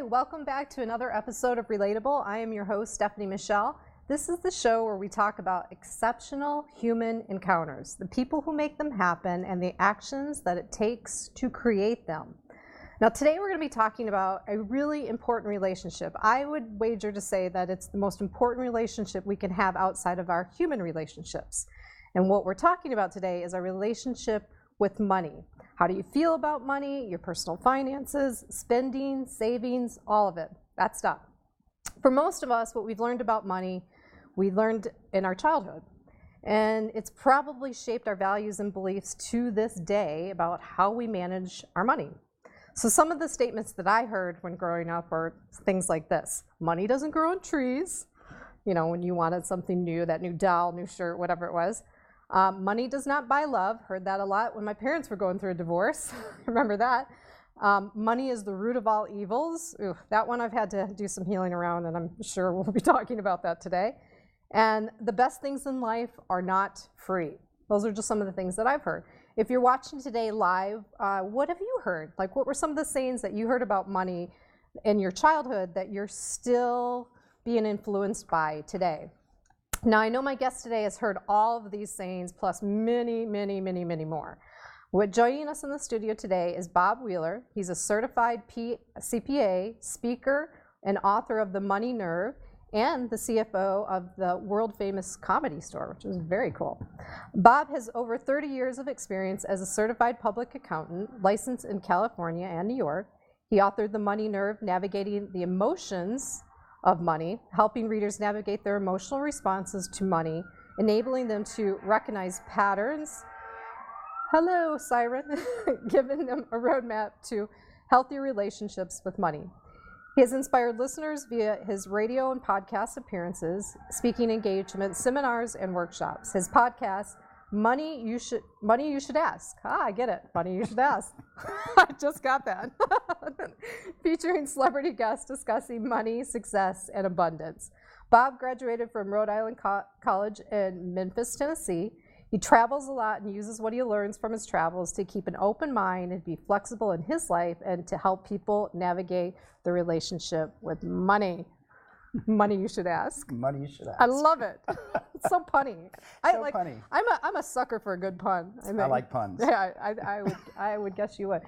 welcome back to another episode of Relatable. I am your host, Stephanie Michele. This is the show where we talk about exceptional human encounters, the people who make them happen, and the actions that it takes to create them. Now, today we're going to be talking about a really important relationship. I would wager to say that it's the most important relationship we can have outside of our human relationships. And what we're talking about today is our relationship with money. How do you feel about money, your personal finances, spending, savings, all of it, that stuff. For most of us, what we've learned about money, we learned in our childhood. And it's probably shaped our values and beliefs to this day about how we manage our money. So some of the statements that I heard when growing up are things like this: money doesn't grow on trees. You know, when you wanted something new, that new doll, new shirt, whatever it was. Money does not buy love. Heard that a lot when my parents were going through a divorce. Remember that. Money is the root of all evils. Ooh, that one I've had to do some healing around, and I'm sure we'll be talking about that today. And the best things in life are not free. Those are just some of the things that I've heard. If you're watching today live, what have you heard? Like, what were some of the sayings that you heard about money in your childhood that you're still being influenced by today? Now, I know my guest today has heard all of these sayings, plus many, many, many, many more. Joining us in the studio today is Bob Wheeler. He's a certified CPA, speaker, and author of The Money Nerve, and the CFO of the world-famous Comedy Store, which is very cool. Bob has over 30 years of experience as a certified public accountant, licensed in California and New York. He authored The Money Nerve, Navigating the Emotions of Money, helping readers navigate their emotional responses to money, enabling them to recognize patterns. Hello, Siren. Giving them a roadmap to healthy relationships with money. He has inspired listeners via his radio and podcast appearances, speaking engagements, seminars, and workshops. His podcast, Money You Should Ask. I get it. Money You Should Ask. I just got that. Featuring celebrity guests discussing money, success, and abundance. Bob graduated from Rhode Island College in Memphis, Tennessee. He travels a lot and uses what he learns from his travels to keep an open mind and be flexible in his life and to help people navigate the relationship with money. Money You Should Ask. Money You Should Ask. I love it. It's so punny. Punny. I'm a sucker for a good pun. I like puns. Yeah, I would guess you would.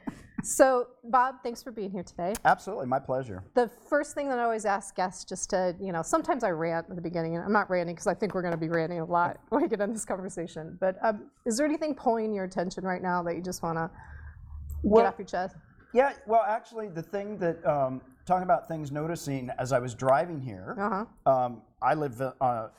So, Bob, thanks for being here today. Absolutely, my pleasure. The first thing that I always ask guests, just to, sometimes I rant at the beginning, and I'm not ranting because I think we're going to be ranting a lot when we get in this conversation. But is there anything pulling your attention right now that you just want to get off your chest? Yeah, well, actually, the thing that, talking about things noticing as I was driving here, I live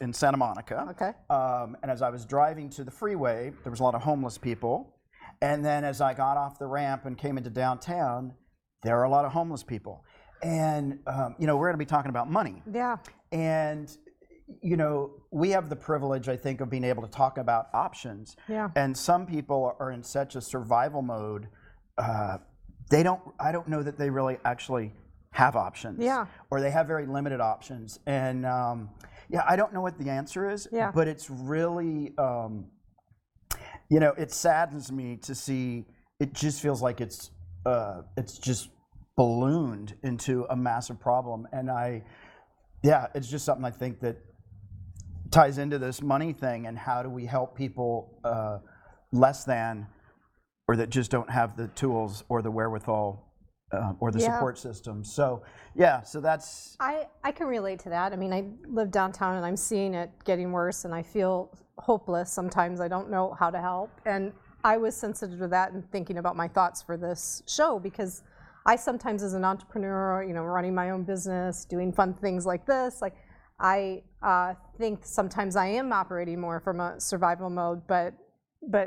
in Santa Monica. Okay. And as I was driving to the freeway, there was a lot of homeless people. And then as I got off the ramp and came into downtown, there are a lot of homeless people. And, we're going to be talking about money. Yeah. And, we have the privilege, I think, of being able to talk about options. Yeah. And some people are in such a survival mode, I don't know that they really actually have options. Yeah. Or they have very limited options. And, I don't know what the answer is, but it's really, it saddens me to see, it just feels like it's just ballooned into a massive problem. And it's just something I think that ties into this money thing, and how do we help people less than, or that just don't have the tools or the wherewithal or the support system. So, so that's... I can relate to that. I mean, I live downtown and I'm seeing it getting worse, and I feel hopeless sometimes. I don't know how to help. And I was sensitive to that and thinking about my thoughts for this show, because I sometimes, as an entrepreneur, running my own business, doing fun things like this, like I think sometimes I am operating more from a survival mode, but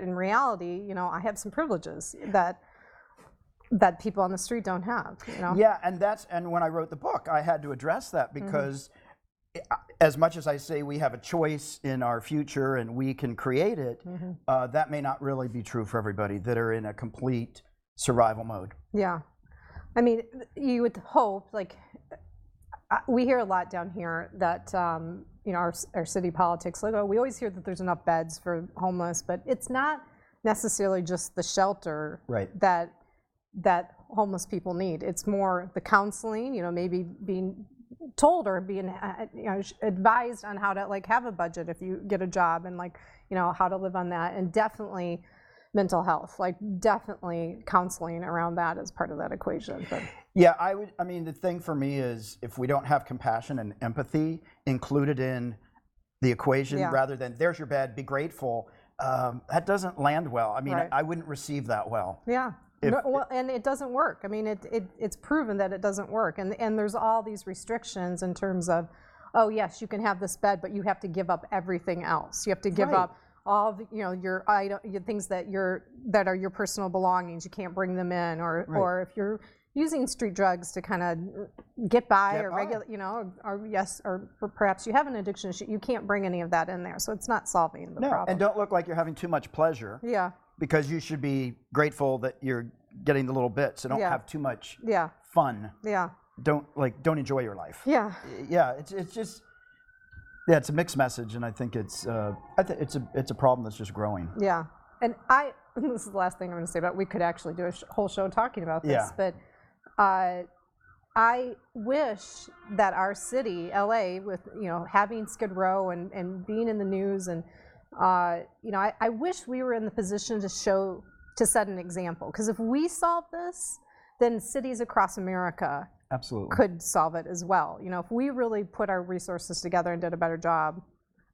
in reality, I have some privileges that people on the street don't have. Yeah, and when I wrote the book, I had to address that, because as much as I say we have a choice in our future and we can create it, that may not really be true for everybody that are in a complete survival mode. Yeah. I mean, you would hope, like, we hear a lot down here that, our city politics, like, we always hear that there's enough beds for homeless, but it's not necessarily just the shelter that that homeless people need. It's more the counseling, maybe being told or being advised on how to like have a budget if you get a job, and like how to live on that, and definitely mental health, like definitely counseling around that as part of that equation. But yeah, I mean, the thing for me is if we don't have compassion and empathy included in the equation, rather than there's your bed, be grateful, that doesn't land well. I mean, I wouldn't receive that well. Yeah. Well, and it doesn't work. I mean, it's proven that it doesn't work. And there's all these restrictions in terms of, oh yes, you can have this bed, but you have to give up everything else. You have to give up all the, your things that are your personal belongings. You can't bring them in, or if you're using street drugs to kind of get by, or regular, or perhaps you have an addiction, you can't bring any of that in there. So it's not solving the problem. And don't look like you're having too much pleasure. Yeah. Because you should be grateful that you're getting the little bits. So don't have too much fun. Yeah. Don't enjoy your life. Yeah. Yeah. It's just it's a mixed message, and I think it's a problem that's just growing. Yeah. And this is the last thing I'm going to say about. We could actually do a whole show talking about this, but I wish that our city, LA, with having Skid Row and being in the news, and I wish we were in the position to set an example. Because if we solve this, then cities across America could solve it as well. If we really put our resources together and did a better job,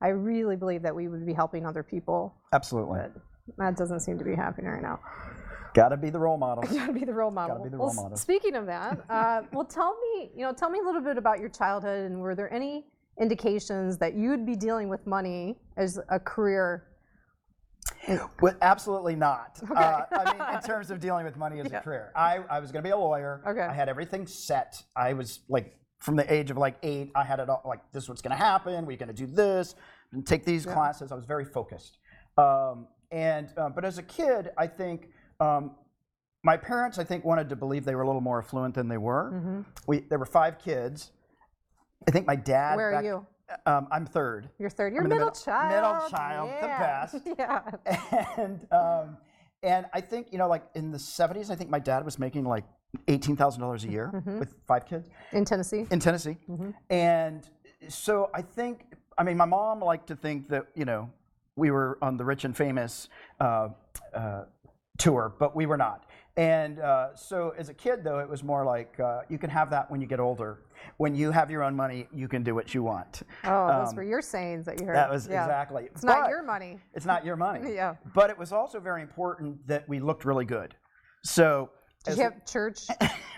I really believe that we would be helping other people. Absolutely. But that doesn't seem to be happening right now. Got to be the role model. Got to be the role model. Got to be the role model. Speaking of that, well, tell me a little bit about your childhood, and were there any indications that you'd be dealing with money as a career? Well, absolutely not. Okay. I mean, in terms of dealing with money as a career, I was going to be a lawyer. Okay. I had everything set. I was like, from the age of like 8, I had it all, like, this is what's going to happen. We're going to do this and take these classes. I was very focused. But as a kid, I think my parents, wanted to believe they were a little more affluent than they were. Mm-hmm. There were 5 kids. I think my dad. Where are you? I'm third. You're third. You're middle child. Middle child, the best. Yeah. And I think like in the 70s, I think my dad was making like $18,000 a year with 5 kids. In Tennessee. Mm-hmm. And so my mom liked to think that we were on the rich and famous tour, but we were not. And so as a kid, though, it was more like you can have that when you get older. When you have your own money, you can do what you want. Oh, those were your sayings that you heard. That was exactly. It's not your money. It's not your money. Yeah. But it was also very important that we looked really good. So. Did you have church?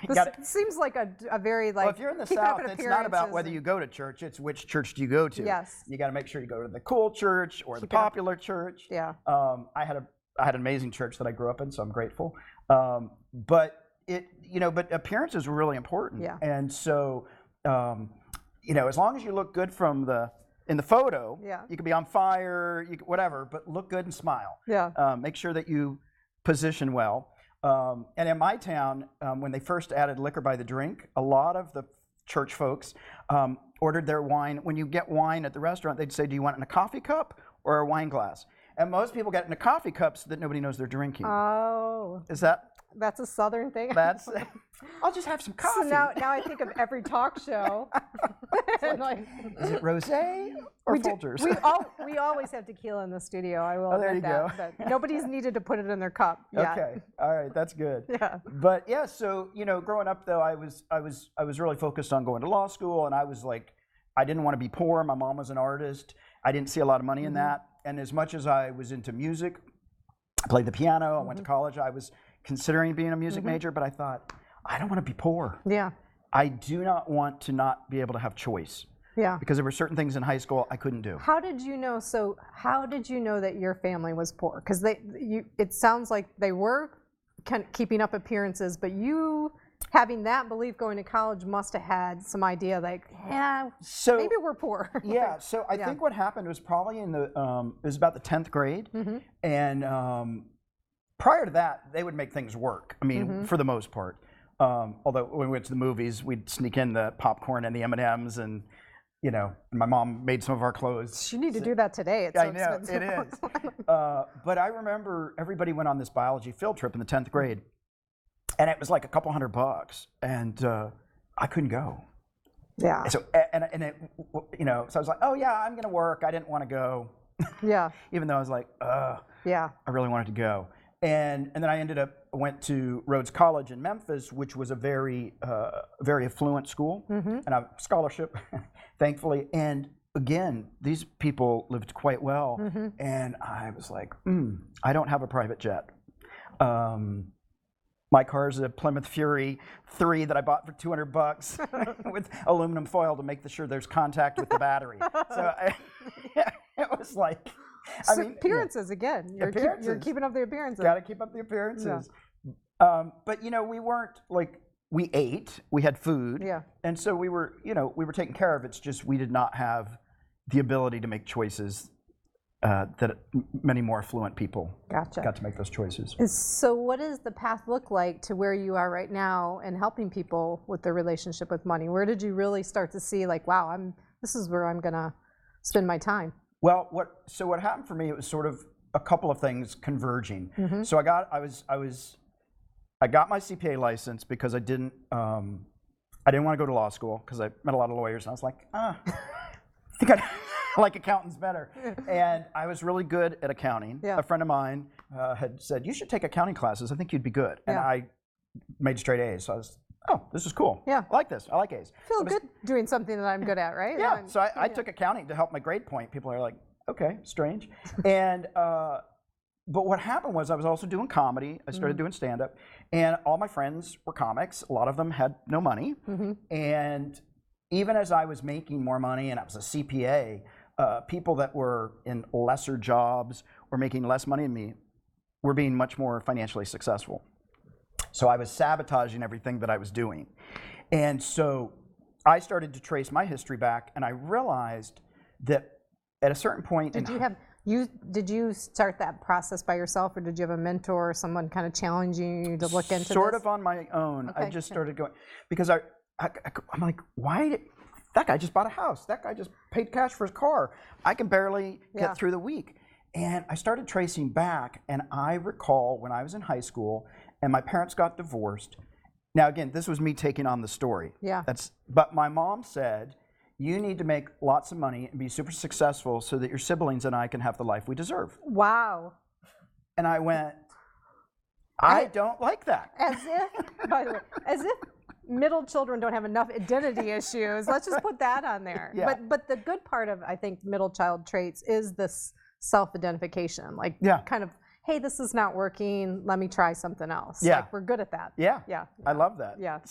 This seems like a very like. Well, if you're in the South, it's not about whether you go to church. It's which church do you go to. Yes. You got to make sure you go to the cool church or the popular church. Yeah. I had an amazing church that I grew up in, so I'm grateful. But appearances were really important. Yeah. And so, as long as you look good in the photo, you could be on fire, whatever, but look good and smile. Yeah. Make sure that you position well. And in my town, when they first added liquor by the drink, a lot of the church folks ordered their wine. When you get wine at the restaurant, they'd say, do you want it in a coffee cup or a wine glass? And most people get it in a coffee cup so that nobody knows they're drinking. Oh. That's a Southern thing? I'll just have some coffee. So now I think of every talk show. Is it rosé or Folgers? We always have tequila in the studio. I will there you admit that. But nobody's needed to put it in their cup yet. Okay, all right, that's good. Yeah. But yeah, so growing up though, I was really focused on going to law school, and I was like, I didn't want to be poor. My mom was an artist. I didn't see a lot of money in that. And as much as I was into music, I played the piano. I went to college. I was considering being a music major, but I thought, I don't want to be poor. Yeah. I do not want to not be able to have choice. Yeah. Because there were certain things in high school I couldn't do. How did you know? So how did you know that your family was poor? Because it sounds like they were kind of keeping up appearances, but you having that belief going to college must have had some idea like, maybe we're poor. Yeah. So I think what happened was probably it was about the 10th grade, and prior to that, they would make things work. I mean, for the most part. Although when we went to the movies, we'd sneak in the popcorn and the M&Ms, and my mom made some of our clothes. You need to do that today. It's so expensive. It is. But I remember everybody went on this biology field trip in the 10th grade, and it was like a couple $100, and I couldn't go. Yeah. And so and it, you know, so I was like, oh yeah, I'm gonna work. I didn't want to go. Yeah. Even though I was like, yeah. I really wanted to go. And then I went to Rhodes College in Memphis, which was a very affluent school, and I have a scholarship, thankfully. And again, these people lived quite well, and I was like, I don't have a private jet. My car is a Plymouth Fury 3 that I bought for $200 with aluminum foil to make sure there's contact with the battery. So it was like, I mean, appearances again. You're keeping up the appearances. Got to keep up the appearances. Yeah. But you know, we weren't like, we ate, we had food, and so we were taken care of. It's just we did not have the ability to make choices that many more affluent people got to make those choices. So what does the path look like to where you are right now and helping people with their relationship with money? Where did you really start to see like, wow, this is where I'm gonna spend my time? Well, what happened for me, it was sort of a couple of things converging. So I got my CPA license because I didn't want to go to law school because I met a lot of lawyers, and I was like, I think I like accountants better. And I was really good at accounting. A friend of mine had said, you should take accounting classes. I think you'd be good. And I made straight A's. So I was, oh, this is cool. I like this. I like A's. Feel good doing something that I'm good at, right? Yeah. So I took accounting to help my grade point. People are like, okay, strange. And but what happened was I was also doing comedy. I started doing stand-up, and all my friends were comics. A lot of them had no money. And even as I was making more money and I was a CPA, people that were in lesser jobs or making less money than me were being much more financially successful. So I was sabotaging everything that I was doing. And so I started to trace my history back, and I realized that at a certain point... Did you start that process by yourself, or did you have a mentor or someone kind of challenging you to look into this? Sort of on my own. Okay, I just started going, because I'm like, why... That guy just bought a house. That guy just paid cash for his car. I can barely get through the week. And I started tracing back, and I recall when I was in high school and my parents got divorced. Now, again, this was me taking on the story. But my mom said, you need to make lots of money and be super successful so that your siblings and I can have the life we deserve. Wow. And I went, I don't like that. As if, by the way, as if middle children don't have enough identity issues. Let's just put that on there. But the good part of, I think, middle child traits is this self-identification. Like kind of, hey, this is not working. Let me try something else. Like, we're good at that. I love that.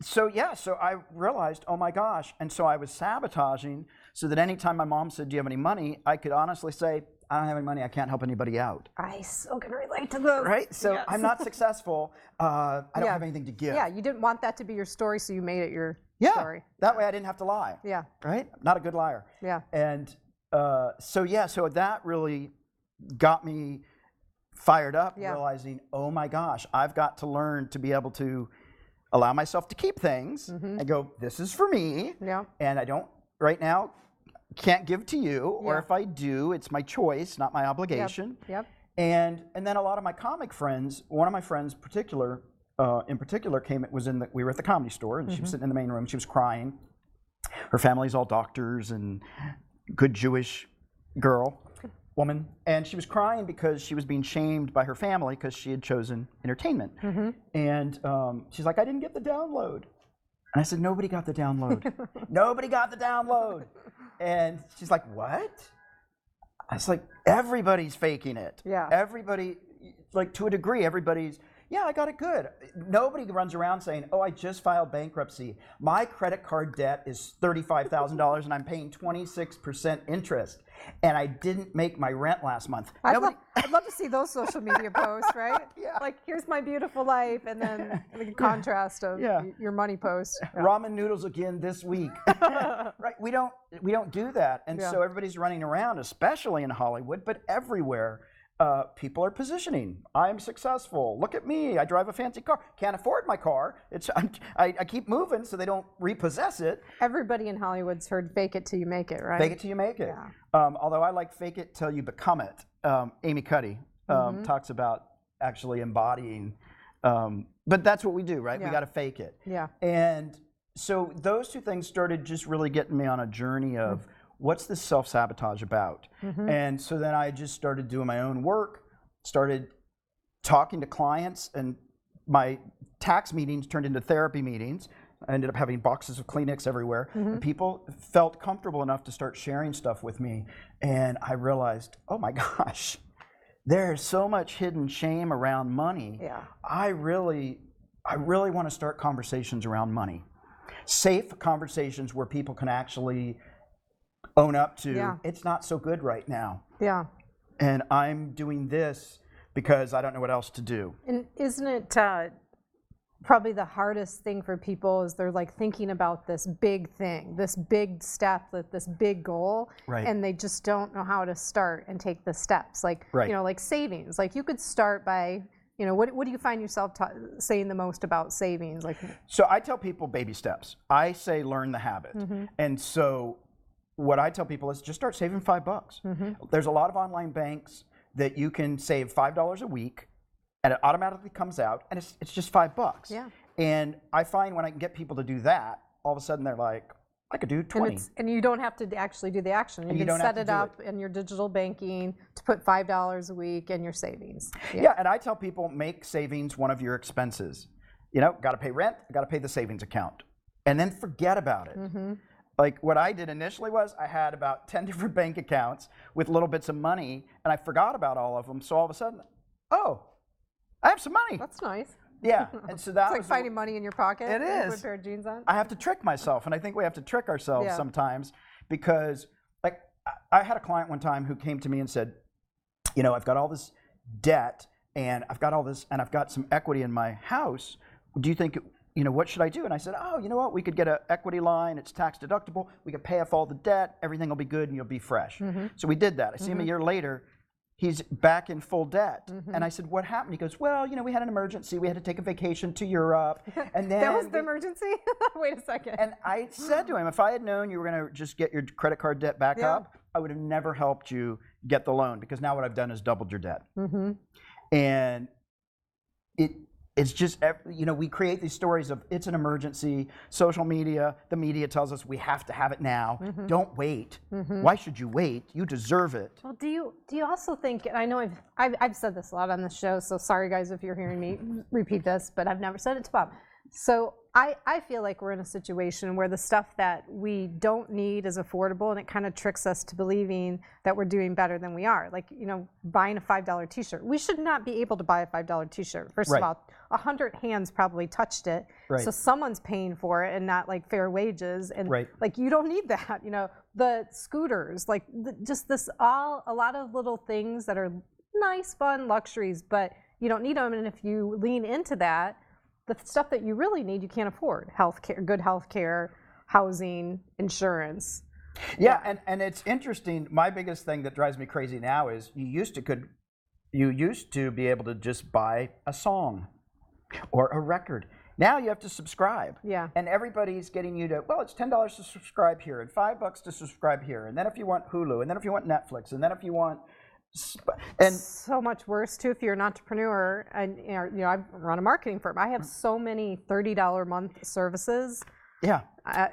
So I realized, oh my gosh. And so I was sabotaging so that anytime my mom said, do you have any money? I could honestly say, I don't have any money. I can't help anybody out. I so can relate to this. Right? So I'm not successful. I don't have anything to give. You didn't want that to be your story, so you made it your story. That way I didn't have to lie. Right? Not a good liar. And so that really got me fired up, realizing, oh my gosh, I've got to learn to be able to allow myself to keep things and go, this is for me. And I don't, right now, can't give to you, or if I do, it's my choice, not my obligation. And then a lot of my comic friends, one of my friends in particular we were at the Comedy Store, and she was sitting in the main room, she was crying. Her family's all doctors and good Jewish woman, and she was crying because she was being shamed by her family because she had chosen entertainment. And she's like, I didn't get the download. And I said, nobody got the download. Nobody got the download. And she's like, what? I was like, everybody's faking it. Everybody, like, to a degree, everybody's, I got it good. Nobody runs around saying, oh, I just filed bankruptcy. My credit card debt is $35,000 and I'm paying 26% interest. And I didn't make my rent last month. I'd love to see those social media posts, right? Like, here's my beautiful life, and then the contrast of your money post. Ramen noodles again this week. Right? We don't do that. And so everybody's running around, especially in Hollywood, but everywhere. People are positioning. I'm successful. Look at me. I drive a fancy car. Can't afford my car. I keep moving so they don't repossess it. Everybody in Hollywood's heard fake it till you make it, right? Fake it till you make it. Although I like fake it till you become it. Amy Cuddy talks about actually embodying but that's what we do, right? We Yeah. got to fake it. Yeah. And so those two things started just really getting me on a journey of what's this self-sabotage about? And so then I just started doing my own work, started talking to clients, and my tax meetings turned into therapy meetings. I ended up having boxes of Kleenex everywhere. And people felt comfortable enough to start sharing stuff with me. And I realized, oh my gosh, there's so much hidden shame around money. Yeah. I really want to start conversations around money. Safe conversations where people can actually own up to, it's not so good right now. Yeah. And I'm doing this because I don't know what else to do. And isn't it probably the hardest thing for people is they're like thinking about this big thing, this big step, this big goal, and they just don't know how to start and take the steps. Like, you know, like savings. Like you could start by, you know, what do you find yourself saying the most about savings? Like, so I tell people baby steps. I say learn the habit. And so what I tell people is just start saving $5. There's a lot of online banks that you can save $5 a week, and it automatically comes out, and it's just $5. Yeah. And I find when I can get people to do that, all of a sudden they're like, I could do 20. And you don't have to actually do the action. You can set it up in your digital banking to put $5 a week in your savings. Yeah, and I tell people make savings one of your expenses. You know, got to pay rent, got to pay the savings account, and then forget about it. Like what I did initially was I had about 10 different bank accounts with little bits of money, and I forgot about all of them. So all of a sudden, oh, I have some money. That's nice. Yeah, and so that it's like finding money in your pocket. It is. With a pair of jeans on. I have to trick myself, and I think we have to trick ourselves sometimes because, like, I had a client one time who came to me and said, you know, I've got all this debt, and I've got all this, and I've got some equity in my house. Do you think, you know, what should I do? And I said, oh, you know what? We could get an equity line. It's tax deductible. We could pay off all the debt. Everything will be good, and you'll be fresh. So we did that. I see him a year later. He's back in full debt. And I said, what happened? He goes, well, you know, we had an emergency. We had to take a vacation to Europe. And then that was the emergency? Wait a second. And I said to him, if I had known you were going to just get your credit card debt back up, I would have never helped you get the loan, because now what I've done is doubled your debt. And it's just, you know, we create these stories of it's an emergency. Social media, the media tells us we have to have it now. Don't wait. Why should you wait? You deserve it. Well, do you also think? And I know I've said this a lot on the show, so sorry guys if you're hearing me repeat this, but I've never said it to Bob. So I feel like we're in a situation where the stuff that we don't need is affordable, and it kind of tricks us to believing that we're doing better than we are. Like, you know, buying a $5 t-shirt. We should not be able to buy a $5 t-shirt. First of all, 100 hands probably touched it. So someone's paying for it and not like fair wages. And like, you don't need that. You know, the scooters, like just this a lot of little things that are nice, fun luxuries, but you don't need them. And if you lean into that, the stuff that you really need, you can't afford. Healthcare, good healthcare, housing, insurance. Yeah, and it's interesting. My biggest thing that drives me crazy now is you used to be able to just buy a song or a record. Now you have to subscribe. Yeah. And everybody's getting you to, well, it's $10 to subscribe here and $5 to subscribe here. And then if you want Hulu, and then if you want Netflix, and then if you want, and so much worse too if you're an entrepreneur. And you know, I run a marketing firm. I have so many $30 a month services. Yeah,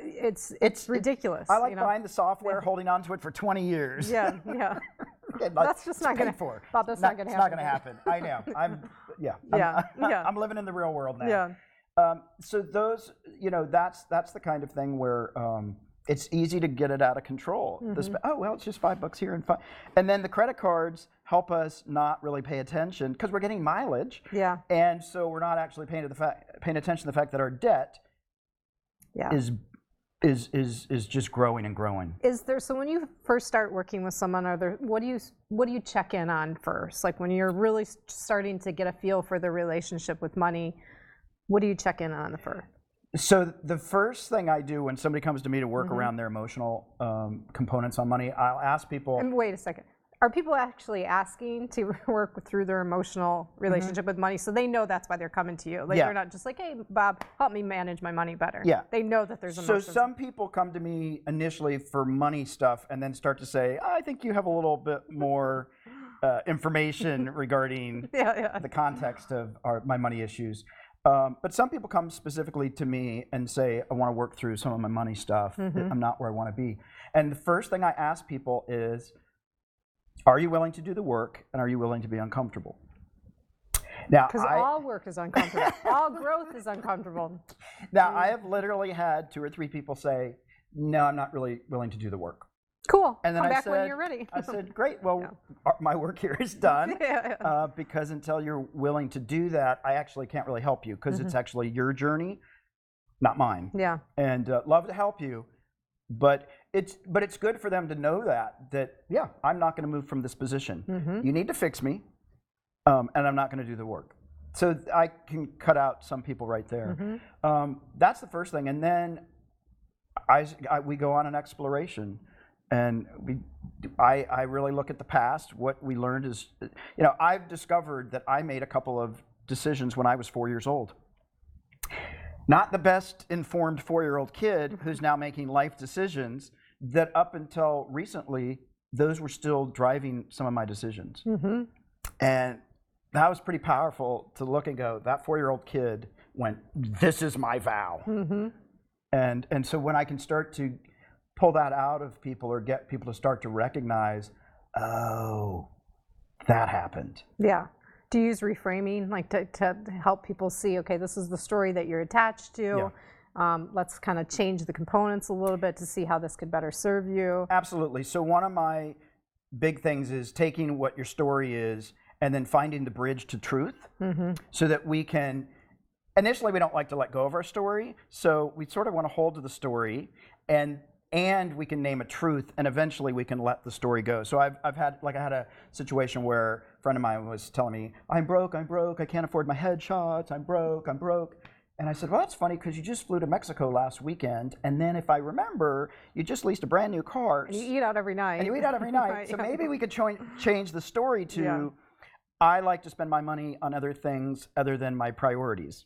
it's ridiculous. I like buying the software, holding on to it for 20 years. Yeah. That's just not going to happen. That's not going to happen. It's not going to happen. I know. I'm living in the real world now. So those, you know, that's the kind of thing where it's easy to get it out of control. Oh, well, it's just $5 here and then the credit cards help us not really pay attention because we're getting mileage. Yeah. And so we're not actually paying attention to the fact that our debt is just growing and growing. Is there, so when you first start working with someone, what do you check in on first? Like when you're really starting to get a feel for the relationship with money, what do you check in on first? So the first thing I do when somebody comes to me to work around their emotional components on money, I'll ask people. And wait a second. Are people actually asking to work through their emotional relationship with money, so they know that's why they're coming to you? Like they're not just like, hey, Bob, help me manage my money better. Yeah. They know that there's emotions. So some people come to me initially for money stuff and then start to say, I think you have a little bit more information regarding the context of my money issues. But some people come specifically to me and say, I want to work through some of my money stuff. I'm not where I want to be. And the first thing I ask people is, are you willing to do the work, and are you willing to be uncomfortable? Now, because all work is uncomfortable. All growth is uncomfortable. Now, I have literally had 2 or 3 people say, no, I'm not really willing to do the work. Cool. And then Come I back said, when you're ready. I said, great, well, my work here is done. Because until you're willing to do that, I actually can't really help you, because it's actually your journey, not mine. Yeah. And love to help you, but it's good for them to know that yeah, I'm not going to move from this position. You need to fix me, and I'm not going to do the work. So I can cut out some people right there. That's the first thing, and then we go on an exploration. And I really look at the past. What we learned is, I've discovered that I made a couple of decisions when I was 4 years old. Not the best informed 4-year-old kid who's now making life decisions, that up until recently, those were still driving some of my decisions. And that was pretty powerful to look and go, that 4-year-old kid went, this is my vow. And so when I can start to pull that out of people, or get people to start to recognize, oh, that happened. Yeah. Do you use reframing, like to help people see, okay, this is the story that you're attached to. Let's kind of change the components a little bit to see how this could better serve you. Absolutely. So one of my big things is taking what your story is and then finding the bridge to truth, so that we can, initially we don't like to let go of our story, so we sort of want to hold to the story, and we can name a truth, and eventually we can let the story go. So I had a situation where a friend of mine was telling me, I'm broke, I can't afford my headshots, I'm broke. And I said, well, that's funny, because you just flew to Mexico last weekend, and then if I remember, you just leased a brand new car. And you eat out every night. So maybe we could change the story to, I like to spend my money on other things other than my priorities.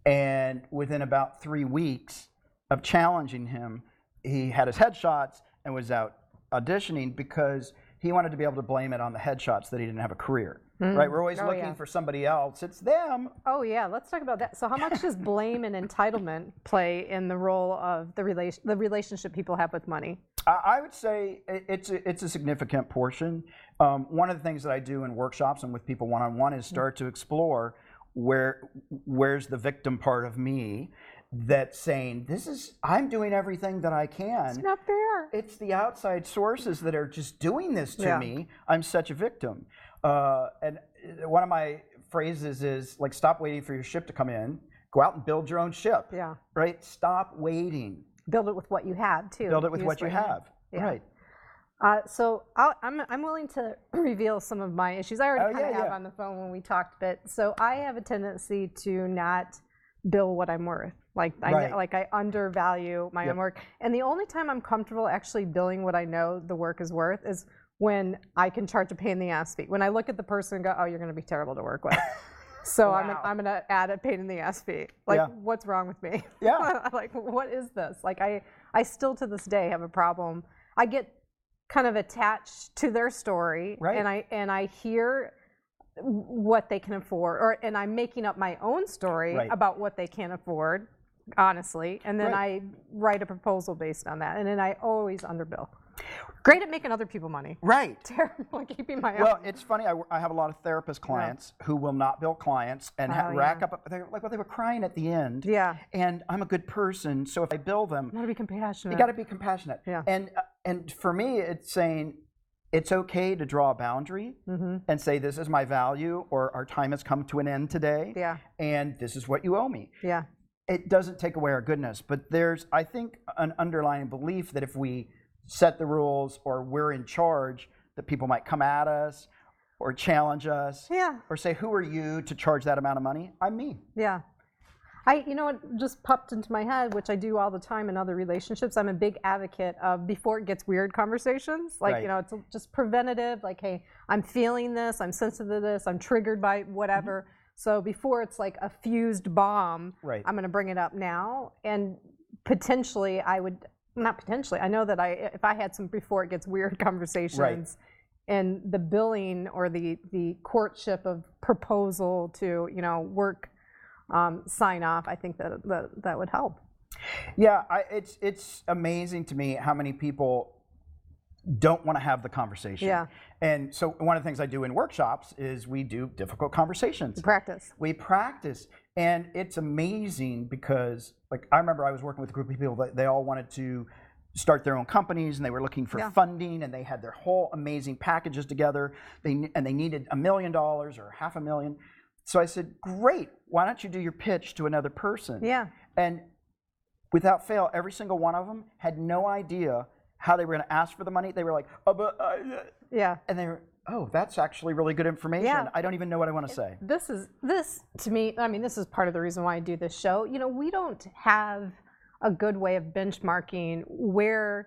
And within about 3 weeks of challenging him, he had his headshots and was out auditioning, because he wanted to be able to blame it on the headshots that he didn't have a career. Right? We're always looking for somebody else. It's them. Oh yeah, let's talk about that. So how much does blame and entitlement play in the role of the relationship people have with money? I would say it's a significant portion. One of the things that I do in workshops and with people one-on-one is start to explore where's the victim part of me that's saying, I'm doing everything that I can. It's not fair. It's the outside sources that are just doing this to me. I'm such a victim. And one of my phrases is, like, stop waiting for your ship to come in. Go out and build your own ship. Yeah. Right? Stop waiting. Build it with what you have, too. Build it with what you have. Yeah. Right. So I'm willing to reveal some of my issues. I already kind of have on the phone when we talked a bit. So I have a tendency to not bill what I'm worth. Like I undervalue my own work. And the only time I'm comfortable actually billing what I know the work is worth is when I can charge a pain in the ass fee. When I look at the person and go, oh, you're going to be terrible to work with. So I'm going to add a pain in the ass fee. Like, what's wrong with me? Yeah. Like, what is this? Like, I still to this day have a problem. I get kind of attached to their story, and I hear what they can afford, and I'm making up my own story about what they can afford, honestly, and then I write a proposal based on that, and then I always underbill. Great at making other people money. Right. Terrible at keeping my own. Well, it's funny. I have a lot of therapist clients who will not bill clients and rack up. They were crying at the end. Yeah. And I'm a good person, so if I bill them, you got to be compassionate. You got to be compassionate. Yeah. And for me, it's saying it's okay to draw a boundary and say, this is my value, or our time has come to an end today. Yeah. And this is what you owe me. Yeah. It doesn't take away our goodness, but there's, I think, an underlying belief that if we set the rules, or we're in charge, that people might come at us or challenge us, or say, who are you to charge that amount of money? I'm me. Yeah. You know what just popped into my head, which I do all the time in other relationships. I'm a big advocate of before it gets weird conversations. Like, you know, it's just preventative. Like, hey, I'm feeling this, I'm sensitive to this, I'm triggered by whatever. So before it's like a fused bomb, I'm going to bring it up now. And potentially I would, not potentially, I know that if I had some before it gets weird conversations, and the billing or the courtship of proposal to, you know, work sign off, I think that would help. Yeah, it's amazing to me how many people don't want to have the conversation. Yeah. And so one of the things I do in workshops is we do difficult conversations. Practice. We practice. And it's amazing because, like, I remember I was working with a group of people that they all wanted to start their own companies and they were looking for funding and they had their whole amazing packages together. They needed $1 million or $500,000. So I said, great, why don't you do your pitch to another person? Yeah. And without fail, every single one of them had no idea how they were going to ask for the money. They were like, oh, but yeah. And they were, oh, that's actually really good information. Yeah. I don't even know what I want to say. This to me, I mean, this is part of the reason why I do this show. You know, we don't have a good way of benchmarking where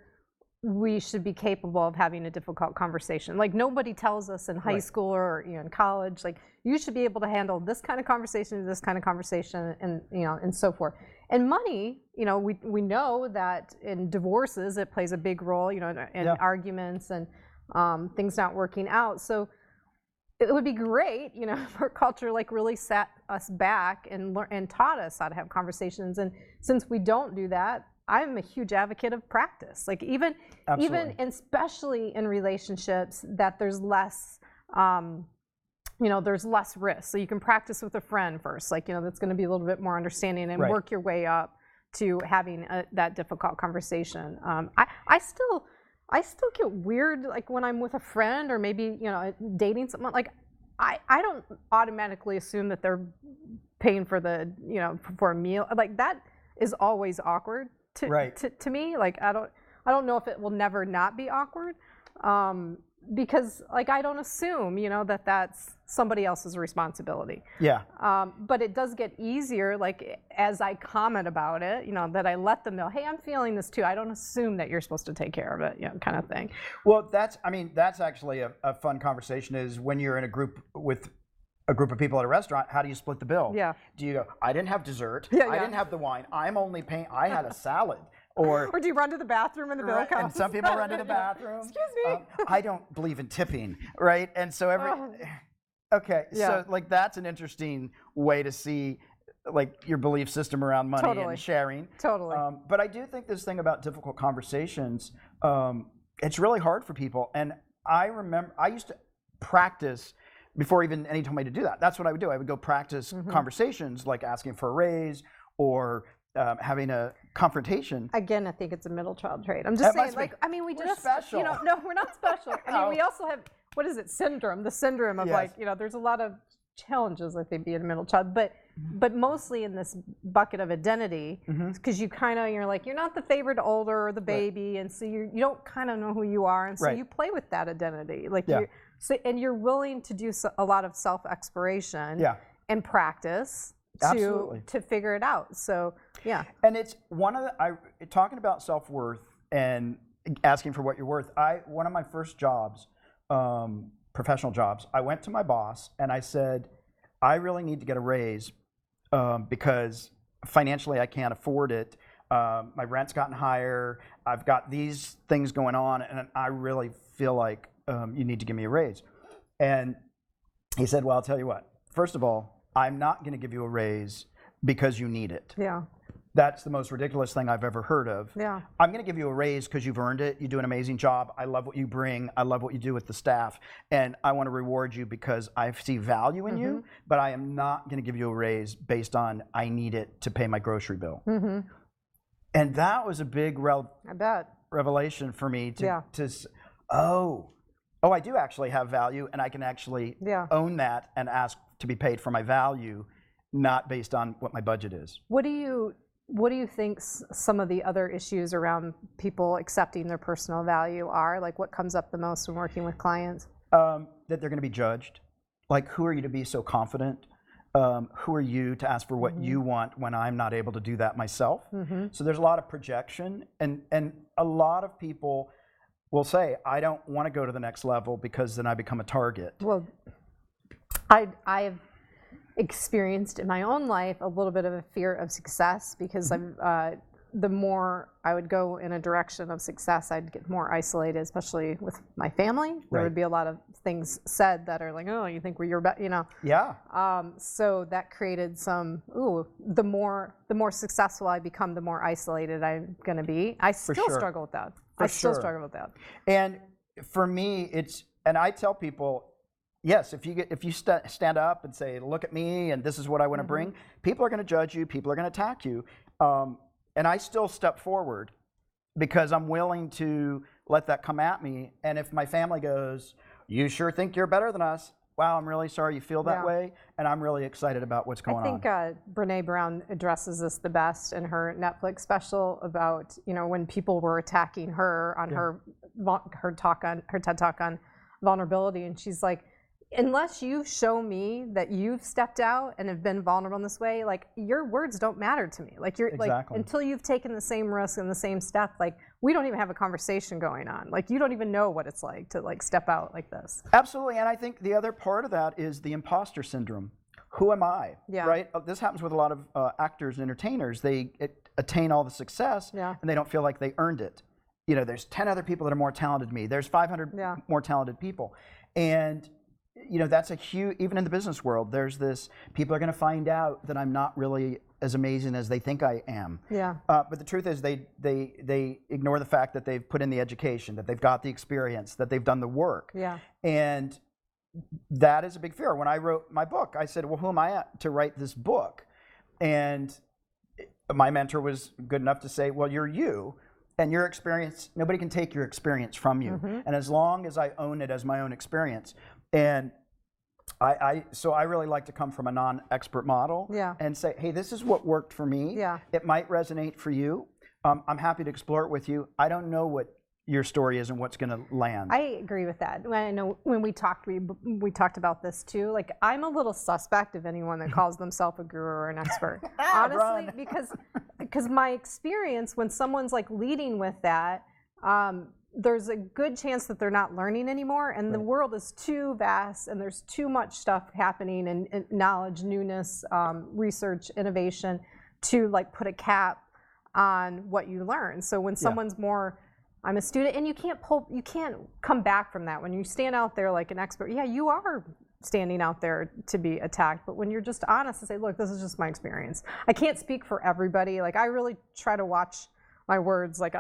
we should be capable of having a difficult conversation. Like, nobody tells us in high school or, you know, in college, like, you should be able to handle this kind of conversation, and, you know, and so forth. And money, you know, we know that in divorces it plays a big role, you know, in arguments and things not working out. So it would be great, you know, if our culture like really sat us back and taught us how to have conversations. And since we don't do that, I'm a huge advocate of practice. Like even especially in relationships that there's less, you know, there's less risk. So you can practice with a friend first, like, you know, that's going to be a little bit more understanding and work your way up to having that difficult conversation. I still get weird, like when I'm with a friend or maybe, you know, dating someone, like I don't automatically assume that they're paying for the, you know, for a meal. Like that is always awkward to me. Like I don't know if it will never not be awkward. Because like I don't assume, you know, that that's somebody else's responsibility. Yeah. But it does get easier, like as I comment about it, you know, that I let them know, hey, I'm feeling this too. I don't assume that you're supposed to take care of it, you know, kind of thing. Well, that's actually a fun conversation. Is when you're in a group with a group of people at a restaurant, how do you split the bill? Yeah. Do you go, I didn't have dessert, I didn't have the wine, I'm only paying, I had a salad. Or do you run to the bathroom and the bill comes? And some people run to the bathroom. Excuse me. I don't believe in tipping, right? And so so like that's an interesting way to see like your belief system around money and sharing. Totally. But I do think this thing about difficult conversations, it's really hard for people. And I remember I used to practice before even any told me to do that. That's what I would do. I would go practice conversations like asking for a raise or having a confrontation. Again, I think it's a middle child trait. I'm just saying, like, I mean, we're special. You know, no, we're not special. I mean, we also have, what is it, syndrome? The syndrome of like, you know, there's a lot of challenges, I think, being a middle child, but mostly in this bucket of identity, because you kind of, you're like, you're not the favorite older or the baby, and so you don't kind of know who you are, and so you play with that identity, like and you're willing to do a lot of self-exploration and practice to figure it out. So and it's one of the talking about self-worth and asking for what you're worth. One of my first jobs, professional jobs, I went to my boss and I said, I really need to get a raise because financially I can't afford it. My rent's gotten higher. I've got these things going on, and I really feel like you need to give me a raise. And he said, well, I'll tell you what. First of all, I'm not going to give you a raise because you need it. Yeah. That's the most ridiculous thing I've ever heard of. Yeah. I'm going to give you a raise because you've earned it. You do an amazing job. I love what you bring. I love what you do with the staff. And I want to reward you because I see value in you, but I am not going to give you a raise based on I need it to pay my grocery bill. And that was a big revelation for me I do actually have value, and I can actually own that and ask to be paid for my value, not based on what my budget is. What do you think some of the other issues around people accepting their personal value are? Like, what comes up the most when working with clients? That they're going to be judged. Like, who are you to be so confident? Who are you to ask for what you want when I'm not able to do that myself? So there's a lot of projection, and a lot of people will say, I don't want to go to the next level because then I become a target. Well, I've experienced in my own life a little bit of a fear of success because the more I would go in a direction of success, I'd get more isolated, especially with my family. There would be a lot of things said that are like, oh, you think you're better, you know? Yeah. So that created some, the more successful I become, the more isolated I'm going to be. I still struggle with that. Still struggle with that. And for me, and I tell people, yes, if you stand up and say, look at me and this is what I want to bring, people are going to judge you, people are going to attack you. And I still step forward because I'm willing to let that come at me. And if my family goes, you sure think you're better than us? Wow, I'm really sorry you feel that way. And I'm really excited about what's going on. I think Brene Brown addresses this the best in her Netflix special about, when people were attacking her on her TED Talk on vulnerability. And she's like, unless you show me that you've stepped out and have been vulnerable in this way, like your words don't matter to me. Like like until you've taken the same risk and the same step, like we don't even have a conversation going on. Like you don't even know what it's like to like step out like this. Absolutely, and I think the other part of that is the imposter syndrome. Who am I? Yeah. Right. This happens with a lot of actors and entertainers. They attain all the success, and they don't feel like they earned it. There's 10 other people that are more talented than me. There's 500 more talented people, and that's a huge, even in the business world, there's this, people are going to find out that I'm not really as amazing as they think I am. Yeah. But the truth is they ignore the fact that they've put in the education, that they've got the experience, that they've done the work. Yeah. And that is a big fear. When I wrote my book, I said, well, who am I to write this book? And my mentor was good enough to say, well, you're you. And your experience, nobody can take your experience from you. And as long as I own it as my own experience, and so I really like to come from a non-expert model and say, hey, this is what worked for me. Yeah. It might resonate for you. I'm happy to explore it with you. I don't know what your story is and what's going to land. I agree with that. When we talked, we talked about this too. Like I'm a little suspect of anyone that calls themselves a guru or an expert. Honestly, because my experience when someone's like leading with that, there's a good chance that they're not learning anymore, and the world is too vast and there's too much stuff happening and knowledge, newness, research, innovation to like put a cap on what you learn. So when someone's more, I'm a student, and you can't come back from that. When you stand out there like an expert, you are standing out there to be attacked, but when you're just honest and say, look, this is just my experience. I can't speak for everybody. Like I really try to watch my words. Like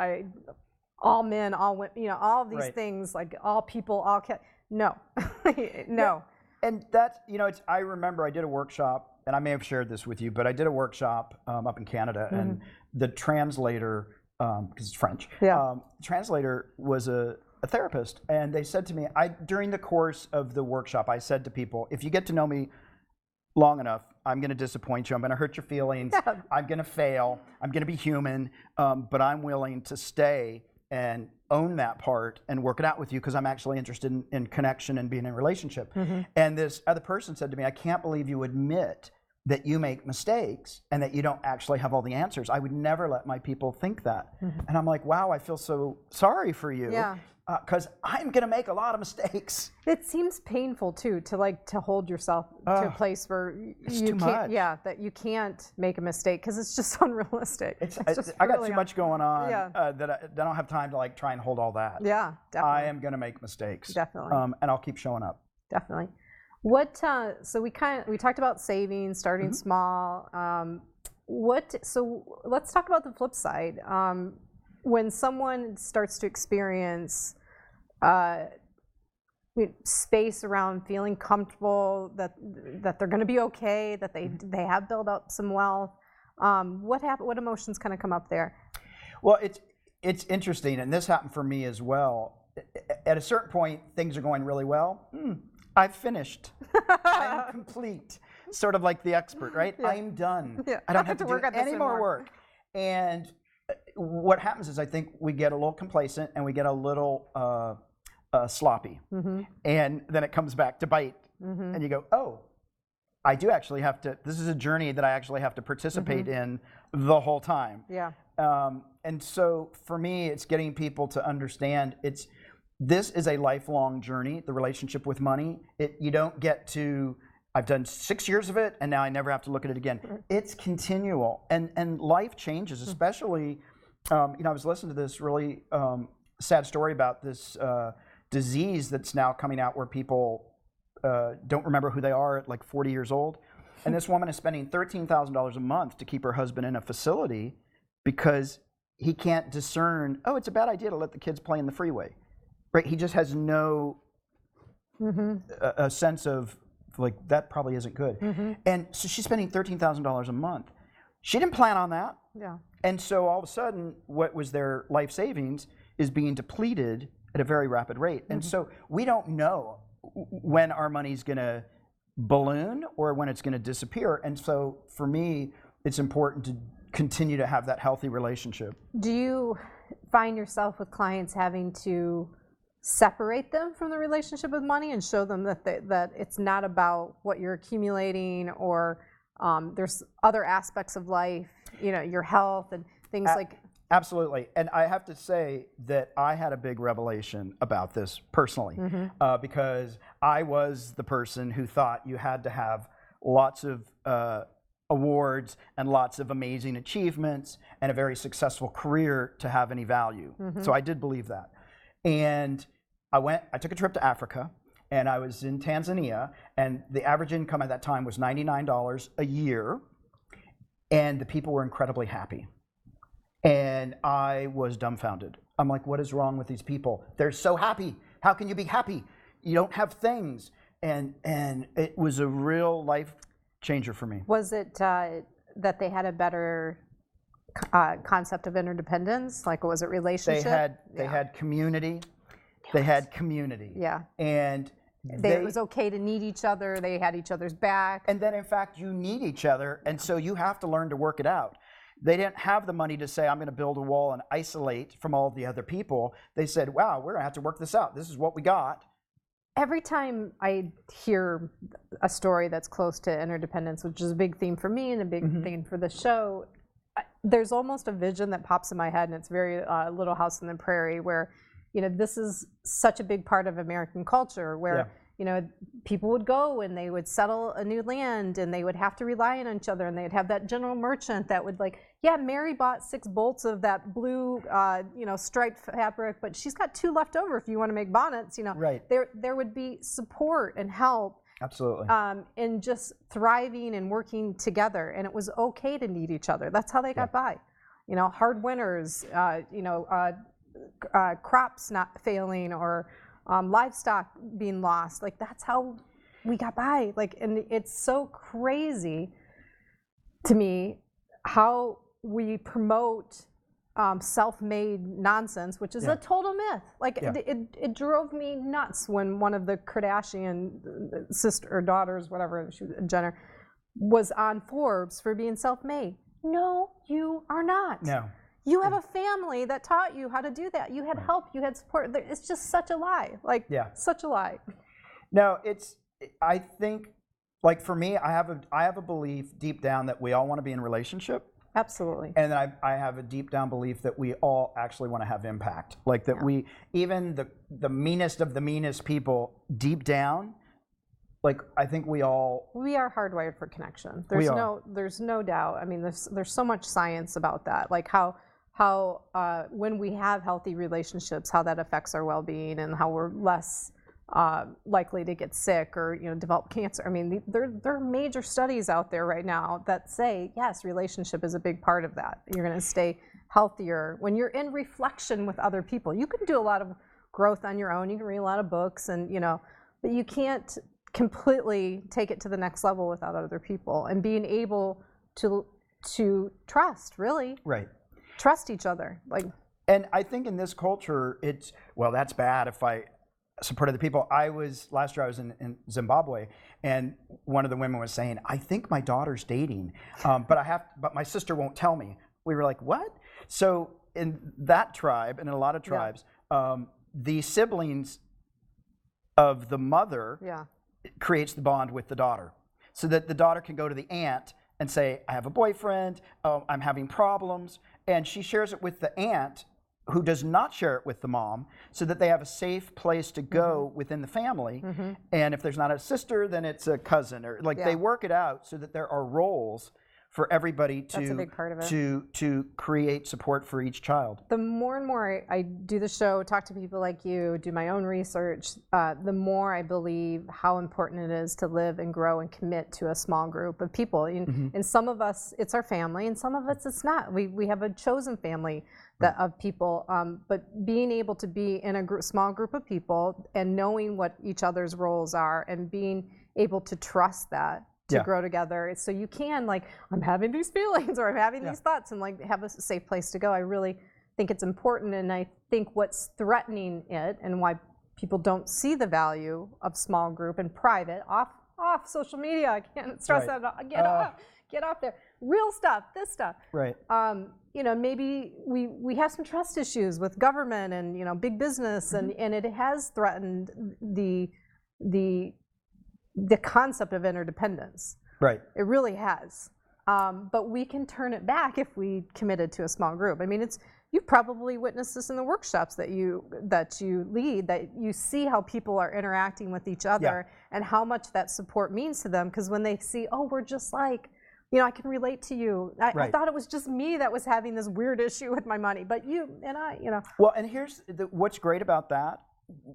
all men, all women, all of these things, like all people, all no, no. And that's, I remember I did a workshop, and I may have shared this with you, but I did a workshop up in Canada, and the translator, because it's French, translator was a therapist, and they said to me, during the course of the workshop, I said to people, if you get to know me long enough, I'm going to disappoint you. I'm going to hurt your feelings. I'm going to fail. I'm going to be human, but I'm willing to stay and own that part and work it out with you because I'm actually interested in connection and being in a relationship. And this other person said to me, I can't believe you admit that you make mistakes and that you don't actually have all the answers. I would never let my people think that. And I'm like, wow, I feel so sorry for you. Because I'm going to make a lot of mistakes. It seems painful too to hold yourself to a place where you can't. Yeah, that you can't make a mistake because it's just unrealistic. I got too much going on that I don't have time to try and hold all that. Yeah, definitely. I am going to make mistakes. Definitely. And I'll keep showing up. Definitely. What? So we talked about saving, starting small. So let's talk about the flip side. When someone starts to experience space around feeling comfortable that they're going to be okay, that they have built up some wealth, what emotions kind of come up there? Well, it's interesting, and this happened for me as well. At a certain point, things are going really well. I've finished. I'm complete. Sort of like the expert, right? I'm done. I don't have to do any more work. And what happens is I think we get a little complacent and we get a little sloppy. And then it comes back to bite. And you go, oh, I do actually have to, this is a journey that I actually have to participate in the whole time. And so for me, it's getting people to understand this is a lifelong journey, the relationship with money. You don't get to I've done 6 years of it, and now I never have to look at it again. It's continual, and life changes, especially, I was listening to this really sad story about this disease that's now coming out where people don't remember who they are at like 40 years old. And this woman is spending $13,000 a month to keep her husband in a facility because he can't discern, oh, it's a bad idea to let the kids play in the freeway, right? He just has no a sense of, like, that probably isn't good. And so she's spending $13,000 a month. She didn't plan on that. Yeah. And so all of a sudden, what was their life savings is being depleted at a very rapid rate. And so we don't know when our money's gonna balloon or when it's gonna disappear. And so for me, it's important to continue to have that healthy relationship. Do you find yourself with clients having to separate them from the relationship with money and show them that that it's not about what you're accumulating, or there's other aspects of life, your health and things like? Absolutely. And I have to say that I had a big revelation about this personally, because I was the person who thought you had to have lots of awards and lots of amazing achievements and a very successful career to have any value. So I did believe that. And I took a trip to Africa, and I was in Tanzania, and the average income at that time was $99 a year, and the people were incredibly happy. And I was dumbfounded. I'm like, what is wrong with these people? They're so happy. How can you be happy? You don't have things. And it was a real life changer for me. Was it that they had a better concept of interdependence? Like, was it relationship? They had community. They had community. Yeah. And it was okay to need each other. They had each other's back. And then, in fact, you need each other, and so you have to learn to work it out. They didn't have the money to say, I'm going to build a wall and isolate from all of the other people. They said, wow, we're going to have to work this out. This is what we got. Every time I hear a story that's close to interdependence, which is a big theme for me and a big theme for the show, there's almost a vision that pops in my head, and it's very Little House on the Prairie, where this is such a big part of American culture, where people would go and they would settle a new land, and they would have to rely on each other, and they'd have that general merchant that would, like, yeah, Mary bought 6 bolts of that blue striped fabric, but she's got 2 left over if you want to make bonnets. Right. There would be support and help. Absolutely. In just thriving and working together, and it was okay to need each other. That's how they got by. Hard winters, crops not failing, or livestock being lost. Like, that's how we got by. Like, and it's so crazy to me how we promote self-made nonsense, which is a total myth. Like, it drove me nuts when one of the Kardashian sister or daughters, whatever, Jenner, was on Forbes for being self-made. No, you are not. No. You have a family that taught you how to do that. You had help, you had support. It's just such a lie. Like, such a lie. No, I think, like, for me, I have a belief deep down that we all want to be in a relationship. Absolutely. And I have a deep down belief that we all actually want to have impact. Like, that we, even the meanest of the meanest people, deep down, like, I think we are hardwired for connection. There's no doubt. I mean, there's so much science about that. Like, how when we have healthy relationships, how that affects our well-being, and how we're less likely to get sick or develop cancer. I mean, there are major studies out there right now that say, yes, relationship is a big part of that. You're going to stay healthier when you're in reflection with other people. You can do a lot of growth on your own. You can read a lot of books, and but you can't completely take it to the next level without other people, and being able to trust, really. Right. Trust each other. Like, and I think in this culture, it's, well, that's bad if I support other people. Last year I was in Zimbabwe, and one of the women was saying, I think my daughter's dating, but my sister won't tell me. We were like, what? So in that tribe, and in a lot of tribes, the siblings of the mother creates the bond with the daughter, so that the daughter can go to the aunt and say, I have a boyfriend, I'm having problems, and she shares it with the aunt, who does not share it with the mom, so that they have a safe place to go within the family. And if there's not a sister, then it's a cousin, or like they work it out so that there are roles for everybody That's a big part of it. to create support for each child. The more and more I do the show, talk to people like you, do my own research, the more I believe how important it is to live and grow and commit to a small group of people. And some of us, it's our family, and some of us, it's not. We have a chosen family of people, but being able to be in a small group of people and knowing what each other's roles are and being able to trust that to grow together. So you can, like, I'm having these feelings or I'm having these thoughts, and like have a safe place to go. I really think it's important, and I think what's threatening it and why people don't see the value of small group and private, off social media, I can't stress that, get off there. Real stuff, this stuff. Right. You know, maybe we have some trust issues with government and, you know, big business, and it has threatened the concept of interdependence. Right. It really has. But we can turn it back if we committed to a small group. I mean, you've probably witnessed this in the workshops that you lead, that you see how people are interacting with each other and how much that support means to them. Because when they see, oh, we're just like, you know, I can relate to you. I thought it was just me that was having this weird issue with my money, but you and I, you know. Well, and here's what's great about that.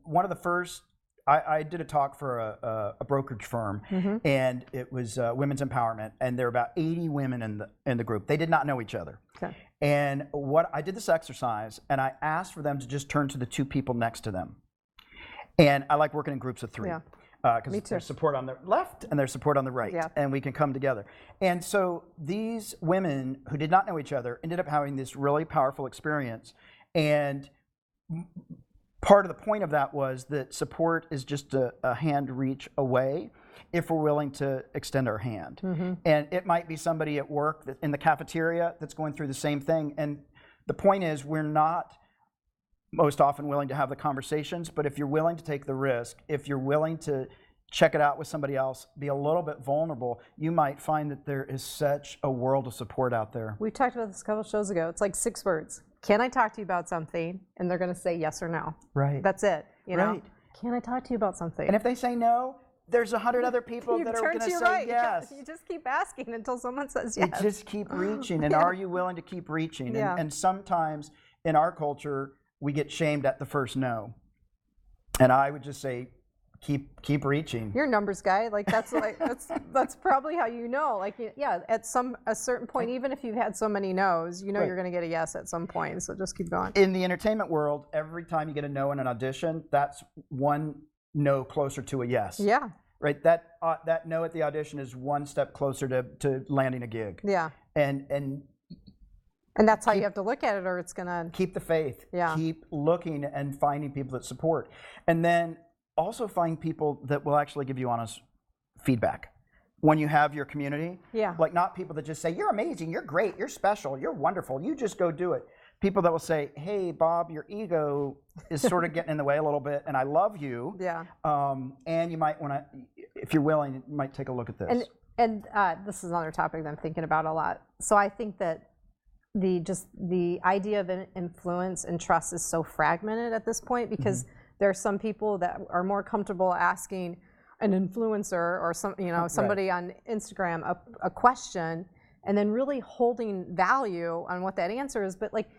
One of the first, I did a talk for a brokerage firm, and it was women's empowerment, and there were about 80 women in the group. They did not know each other. Okay. And I did this exercise, and I asked for them to just turn to the two people next to them. And I like working in groups of three. Because there's support on the left and there's support on the right, and we can come together. And so these women who did not know each other ended up having this really powerful experience. And part of the point of that was that support is just a hand reach away if we're willing to extend our hand. And it might be somebody at work in the cafeteria that's going through the same thing. And the point is, we're not most often willing to have the conversations, but if you're willing to take the risk, if you're willing to check it out with somebody else, be a little bit vulnerable, you might find that there is such a world of support out there. We talked about this a couple shows ago. It's like 6 words. Can I talk to you about something? And they're going to say yes or no. Right. That's it. You know? Can I talk to you about something? And if they say no, there's 100 other people that are going to say yes. You just keep asking until someone says yes. You just keep reaching, and are you willing to keep reaching? And sometimes in our culture, we get shamed at the first no. And I would just say, keep reaching. You're a numbers guy. Like that's probably how you know. Like at a certain point, even if you've had so many no's, you know you're going to get a yes at some point. So just keep going. In the entertainment world, every time you get a no in an audition, that's one no closer to a yes. Yeah. Right. That no at the audition is one step closer to landing a gig. Yeah. And that's how you have to look at it, or it's going to... Keep the faith. Yeah. Keep looking and finding people that support. And then also find people that will actually give you honest feedback when you have your community. Yeah. Like, not people that just say, you're amazing, you're great, you're special, you're wonderful, you just go do it. People that will say, hey, Bob, your ego is sort of getting in the way a little bit, and I love you. Yeah. And you might want to, if you're willing, you might take a look at this. And this is another topic that I'm thinking about a lot. So I think that the idea of influence and trust is so fragmented at this point, because there are some people that are more comfortable asking an influencer or somebody on Instagram a question, and then really holding value on what that answer is. But like,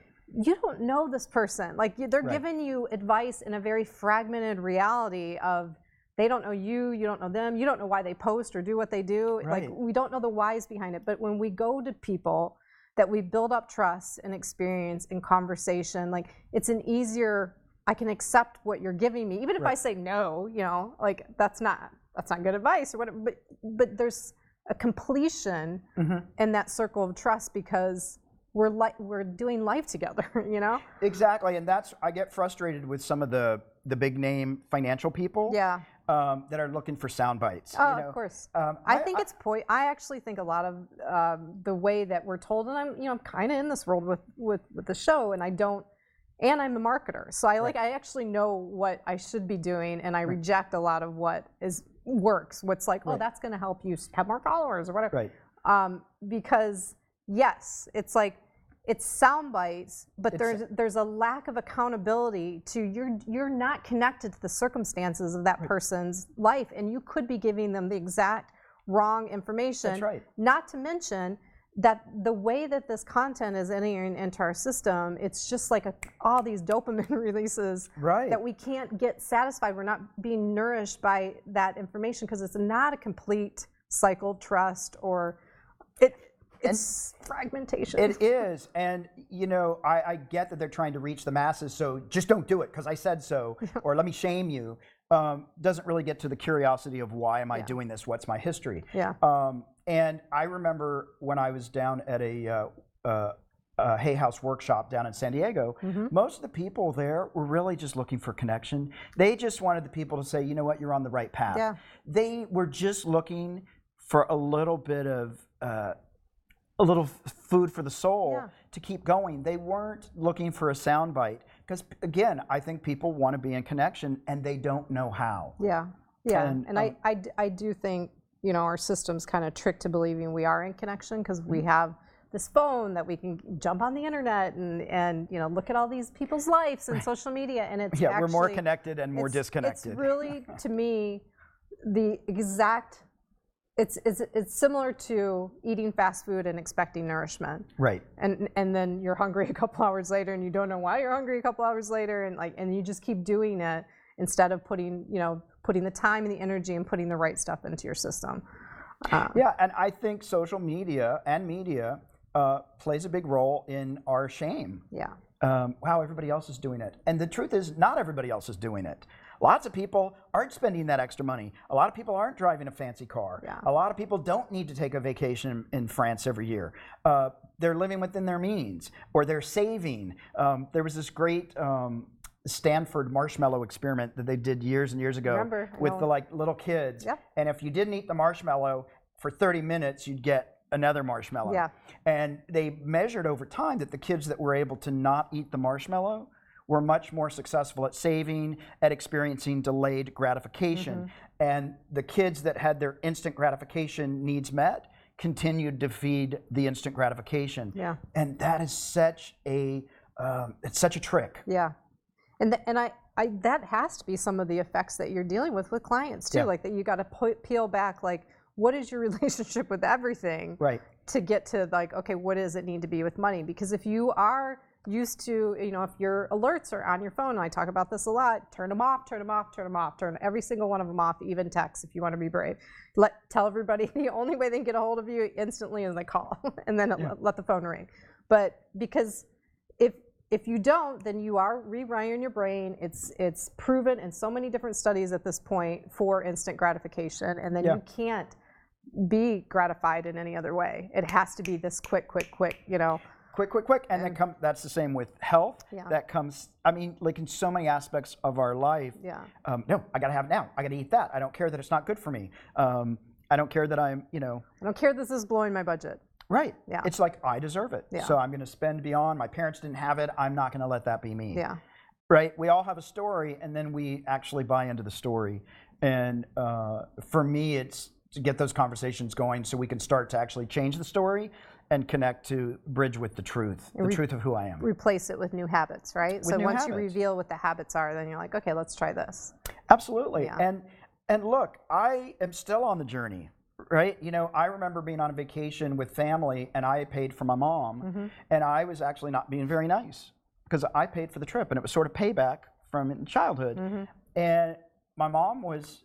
you don't know this person. Like, they're giving you advice in a very fragmented reality of, they don't know you, you don't know them, you don't know why they post or do what they do. Like, we don't know the whys behind it. But when we go to people that we build up trust and experience in conversation, like, it's an easier, I can accept what you're giving me, even if I say no, you know, like, that's not good advice or whatever. But there's a completion in that circle of trust, because we're doing life together, you know? Exactly, and I get frustrated with some of the big name financial people. Yeah. That are looking for sound bites. Oh, you know? Of course. I think I actually think a lot of the way that we're told, and I'm kind of in this world with the show, and I'm a marketer, so I actually know what I should be doing, and I reject a lot of what works. What's like, oh, that's going to help you have more followers or whatever. Right. Because yes, it's like, it's sound bites, but there's a lack of accountability to you're not connected to the circumstances of that person's life, and you could be giving them the exact wrong information. That's right. Not to mention that the way that this content is entering into our system, it's just like all these dopamine releases that we can't get satisfied. We're not being nourished by that information because it's not a complete cycle, trust, or it's fragmentation. It is, and I get that they're trying to reach the masses, so just don't do it because I said so, or let me shame you. Doesn't really get to the curiosity of why am I doing this? What's my history? Yeah. And I remember when I was down at a Hay House workshop down in San Diego, most of the people there were really just looking for connection. They just wanted the people to say, you know what, you're on the right path. Yeah. They were just looking for a little bit of a little food for the soul to keep going. They weren't looking for a soundbite because, again, I think people want to be in connection and they don't know how. Yeah, and I do think our system's kind of tricked to believing we are in connection because we have this phone that we can jump on the internet and look at all these people's lives and social media, and it's we're more connected and more disconnected. It's really, to me, the exact. It's similar to eating fast food and expecting nourishment. Right. And then you're hungry a couple hours later and you don't know why you're hungry a couple hours later, and you just keep doing it instead of putting the time and the energy and putting the right stuff into your system. And I think social media and media plays a big role in our shame. Yeah. Wow, everybody else is doing it. And the truth is, not everybody else is doing it. Lots of people aren't spending that extra money. A lot of people aren't driving a fancy car. Yeah. A lot of people don't need to take a vacation in France every year. They're living within their means, or they're saving. There was this great Stanford marshmallow experiment that they did years and years ago with the little kids. Yep. And if you didn't eat the marshmallow for 30 minutes, you'd get another marshmallow. Yeah. And they measured over time that the kids that were able to not eat the marshmallow were much more successful at saving, at experiencing delayed gratification. And the kids that had their instant gratification needs met continued to feed the instant gratification. Yeah. And that is such a trick. Yeah. And I that has to be some of the effects that you're dealing with clients too, like that you got to peel back, what is your relationship with everything to get to okay, what does it need to be with money? Because if you are used to, if your alerts are on your phone, and I talk about this a lot, turn them off, turn them off, turn them off, turn every single one of them off, even text if you want to be brave. Tell everybody the only way they can get a hold of you instantly is they call, and then let the phone ring. But because if you don't, then you are rewiring your brain. It's proven in so many different studies at this point for instant gratification, and then you can't be gratified in any other way. It has to be this quick, quick, quick, and then that's the same with health. That comes, in so many aspects of our life. No, I gotta have it now. I gotta eat that. I don't care that it's not good for me. I don't care that I'm, I don't care this is blowing my budget. Right. Yeah. It's like I deserve it. Yeah. So I'm gonna spend beyond. My parents didn't have it. I'm not gonna let that be me. Yeah. Right. We all have a story, and then we actually buy into the story. And for me, it's to get those conversations going so we can start to actually change the story and connect to bridge with the truth of who I am. Replace it with new habits, right? So once you reveal what the habits are, then you're like, okay, let's try this. Absolutely. Yeah. And look, I am still on the journey, right? I remember being on a vacation with family and I paid for my mom, and I was actually not being very nice because I paid for the trip, and it was sort of payback from childhood. And my mom was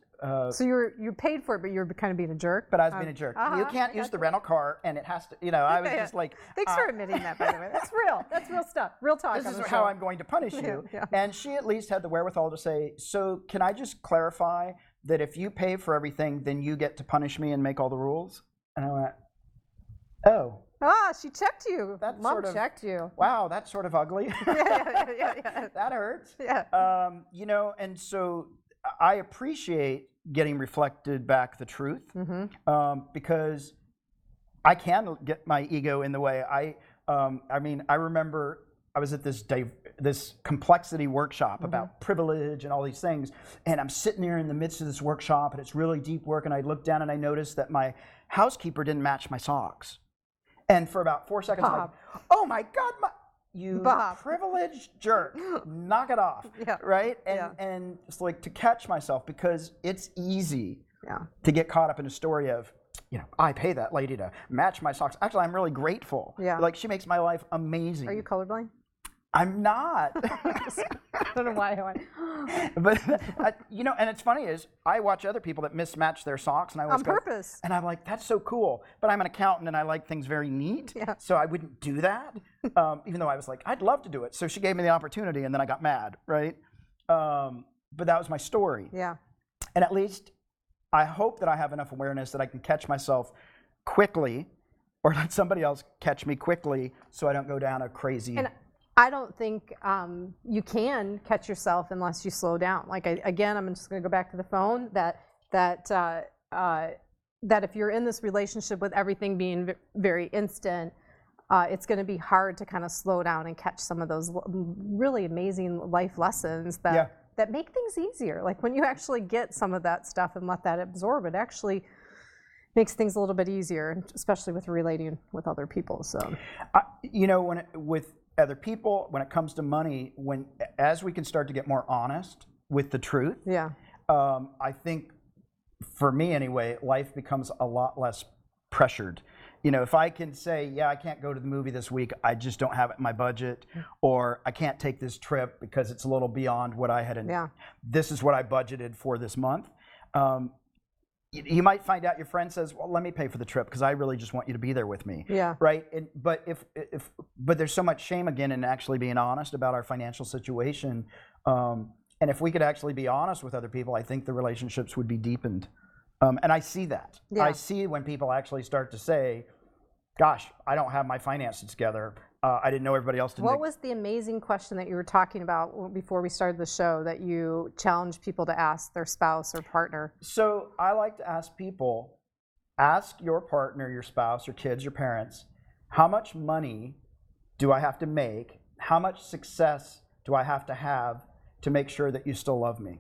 so you paid for it, but you were kind of being a jerk? But I was being a jerk. You can't use the rental car, and it has to, I was just like... Thanks for admitting that, by the way. That's real. That's real stuff. Real talk. This is how I'm going to punish you. And she at least had the wherewithal to say, so can I just clarify that if you pay for everything, then you get to punish me and make all the rules? And I went, oh. She checked you. Mom checked you. Wow, that's sort of ugly. Yeah. That hurts. Yeah. And so I appreciate getting reflected back the truth, because I can get my ego in the way. I remember I was at this complexity workshop about privilege and all these things, and I'm sitting there in the midst of this workshop, and it's really deep work, and I look down and I noticed that my housekeeper didn't match my socks. And for about 4 seconds, I'm like, oh my God, you Bob. privileged jerk, knock it off, right? And it's like to catch myself, because it's easy to get caught up in a story of, I pay that lady to match my socks. Actually, I'm really grateful. Yeah. Like, she makes my life amazing. Are you colorblind? I'm not. I don't know why I went. But, and it's funny is I watch other people that mismatch their socks, and I always On go, purpose. and I'm like, that's so cool. But I'm an accountant, and I like things very neat, so I wouldn't do that, even though I was like, I'd love to do it. So she gave me the opportunity, and then I got mad, right? But that was my story. Yeah. And at least I hope that I have enough awareness that I can catch myself quickly, or let somebody else catch me quickly, so I don't go down a crazy... And I don't think you can catch yourself unless you slow down. Like, again, I'm just going to go back to the phone, that if you're in this relationship with everything being very instant, it's going to be hard to kind of slow down and catch some of those really amazing life lessons that make things easier. Like, when you actually get some of that stuff and let that absorb, it actually makes things a little bit easier, especially with relating with other people. So, with other people, when it comes to money, as we can start to get more honest with the truth, I think, for me anyway, life becomes a lot less pressured. If I can say, I can't go to the movie this week, I just don't have it in my budget, or I can't take this trip because it's a little beyond what I had. This is what I budgeted for this month. You might find out your friend says, well, let me pay for the trip because I really just want you to be there with me. Right? But there's so much shame again in actually being honest about our financial situation. And if we could actually be honest with other people, I think the relationships would be deepened. And I see that. I see when people actually start to say, gosh, I don't have my finances together. I didn't know everybody else did. What was the amazing question that you were talking about before we started the show that you challenged people to ask their spouse or partner? So I like to ask people, ask your partner, your spouse, your kids, your parents, how much money do I have to make? How much success do I have to make sure that you still love me?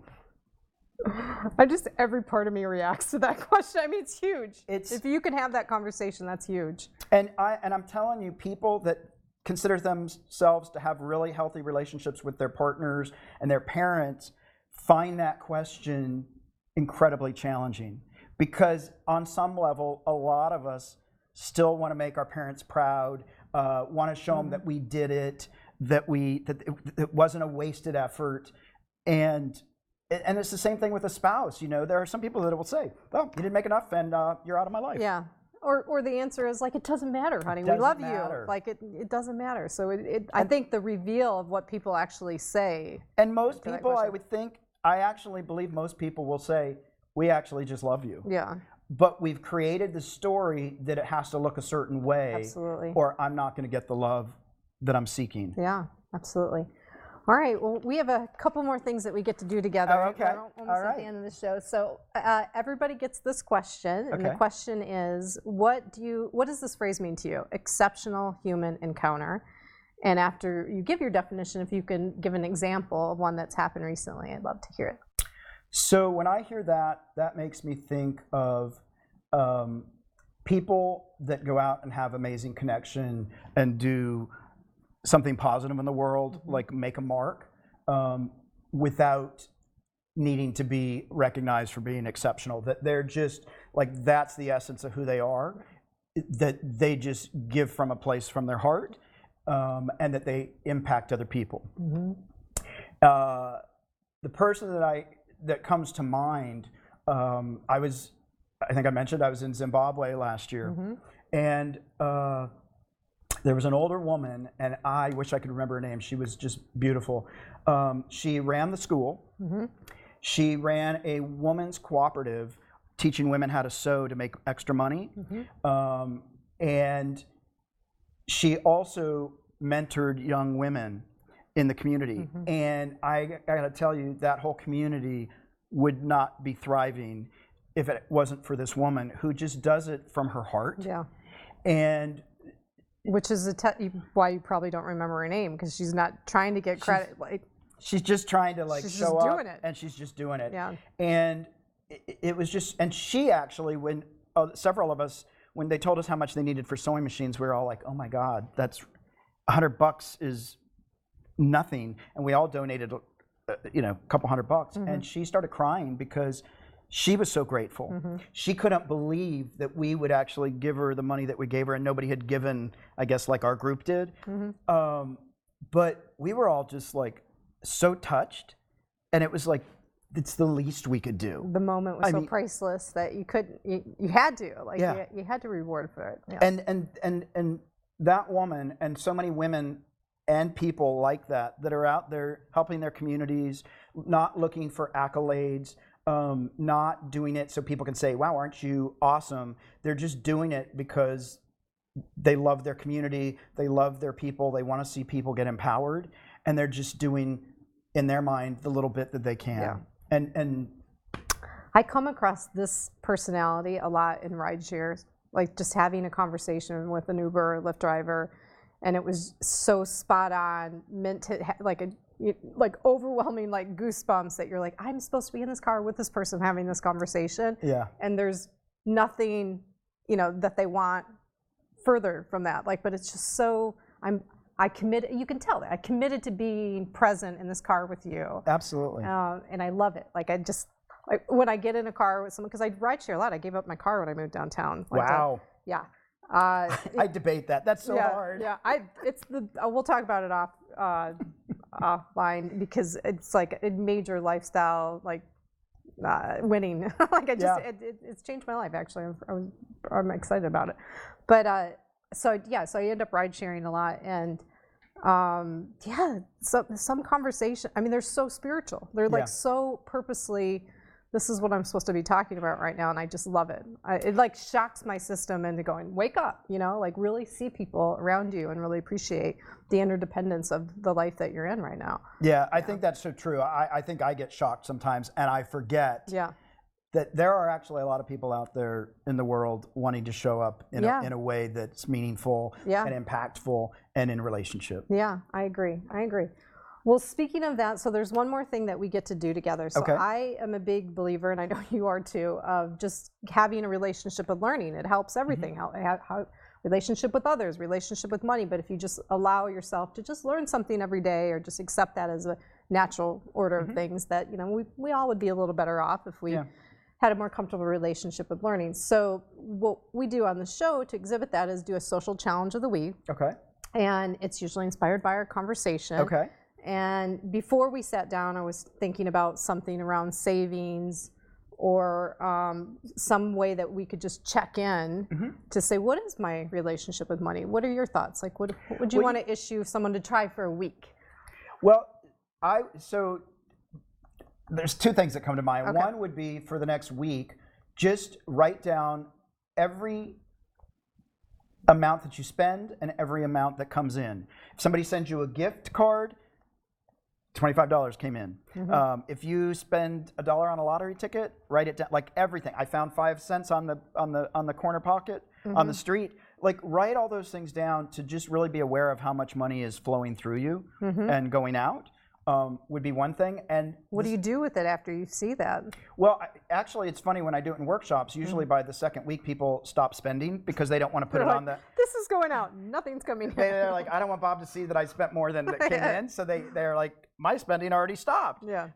Every part of me reacts to that question. I mean, it's huge. If you can have that conversation, that's huge. And I'm telling you, people that consider themselves to have really healthy relationships with their partners and their parents find that question incredibly challenging, because on some level, a lot of us still want to make our parents proud, want to show them that we did it, that it wasn't a wasted effort, and it's the same thing with a spouse. There are some people that will say, well, you didn't make enough and you're out of my life. Yeah. Or the answer is like, it doesn't matter, honey. We love you. Like, it doesn't matter. So I think the reveal of what people actually say. And most people, I actually believe most people will say, we actually just love you. Yeah. But we've created the story that it has to look a certain way. Absolutely. Or I'm not going to get the love that I'm seeking. Yeah, absolutely. All right, well, we have a couple more things that we get to do together. Oh, okay. We're almost at the end of the show. So everybody gets this question, and the question is, what does this phrase mean to you? Exceptional human encounter. And after you give your definition, if you can give an example of one that's happened recently, I'd love to hear it. So when I hear that, that makes me think of people that go out and have amazing connection and do something positive in the world, like make a mark, without needing to be recognized for being exceptional. That they're just like, that's the essence of who they are, that they just give from a place from their heart, and that they impact other people. The person that comes to mind, I think I mentioned I was in Zimbabwe last year, and there was an older woman, and I wish I could remember her name. She was just beautiful. She ran the school. She ran a women's cooperative teaching women how to sew to make extra money. And she also mentored young women in the community. And I gotta tell you, that whole community would not be thriving if it wasn't for this woman who just does it from her heart. And which is why you probably don't remember her name, because she's not trying to get credit. She's just trying to show up, and she's just doing it. And it was just, and she actually, when several of us when they told us how much they needed for sewing machines, we were all like, oh my God, that's $100 is nothing. And we all donated, a couple $100. And she started crying because she was so grateful. She couldn't believe that we would actually give her the money that we gave her, and nobody had given, I guess, like our group did. But we were all just like so touched, and it was like, it's the least we could do. The moment was priceless that you couldn't, you had to, like, you had to reward for it. Yeah. And that woman, and so many women and people like that are out there helping their communities, not looking for accolades, not doing it so people can say, wow, aren't you awesome? They're just doing it because they love their community, they love their people, they want to see people get empowered, and they're just doing, in their mind, the little bit that they can. Yeah. And I come across this personality a lot in rideshare, like just having a conversation with an Uber or Lyft driver, and it was so spot on, meant to like overwhelming, like goosebumps that you're like, I'm supposed to be in this car with this person having this conversation. Yeah. And there's nothing, that they want further from that. Like, but it's just so, I committed, you can tell that I committed to being present in this car with you. Absolutely. And I love it. Like, when I get in a car with someone, because I rideshare a lot, I gave up my car when I moved downtown. Wow. Yeah. I debate that. That's so hard. Yeah. We'll talk about it offline, because it's like a major lifestyle, like winning. Like it's changed my life, actually. I'm excited about it. But so I end up ride sharing a lot, and so some conversation, I mean, they're so spiritual. They're like so purposely, this is what I'm supposed to be talking about right now, and I just love it. It like shocks my system into going, wake up, like really see people around you and really appreciate the interdependence of the life that you're in right now. Yeah, I think that's so true. I think I get shocked sometimes, and I forget that there are actually a lot of people out there in the world wanting to show up in a way that's meaningful and impactful and in relationship. Yeah, I agree. Well, speaking of that, so there's one more thing that we get to do together. So I am a big believer, and I know you are too, of just having a relationship with learning. It helps everything. How relationship with others, relationship with money. But if you just allow yourself to just learn something every day, or just accept that as a natural order of things, that we all would be a little better off if we had a more comfortable relationship with learning. So what we do on the show to exhibit that is do a social challenge of the week. Okay. And it's usually inspired by our conversation. Okay. And before we sat down, I was thinking about something around savings, or some way that we could just check in to say, what is my relationship with money? What are your thoughts? Like, what would you want to issue someone to try for a week? Well, so there's two things that come to mind. Okay. One would be, for the next week, just write down every amount that you spend and every amount that comes in. If somebody sends you a gift card, $25 came in. If you spend $1 on a lottery ticket, write it down. Like everything. I found 5 cents on the corner pocket on the street. Like, write all those things down to just really be aware of how much money is flowing through you and going out. Would be one thing. And what do you do with it after you see that? Well, actually, it's funny, when I do it in workshops, usually by the second week, people stop spending because they don't want to put it on the... This is going out. Nothing's coming in. They're like, I don't want Bob to see that I spent more than that came in. So they're like, my spending already stopped. Yeah.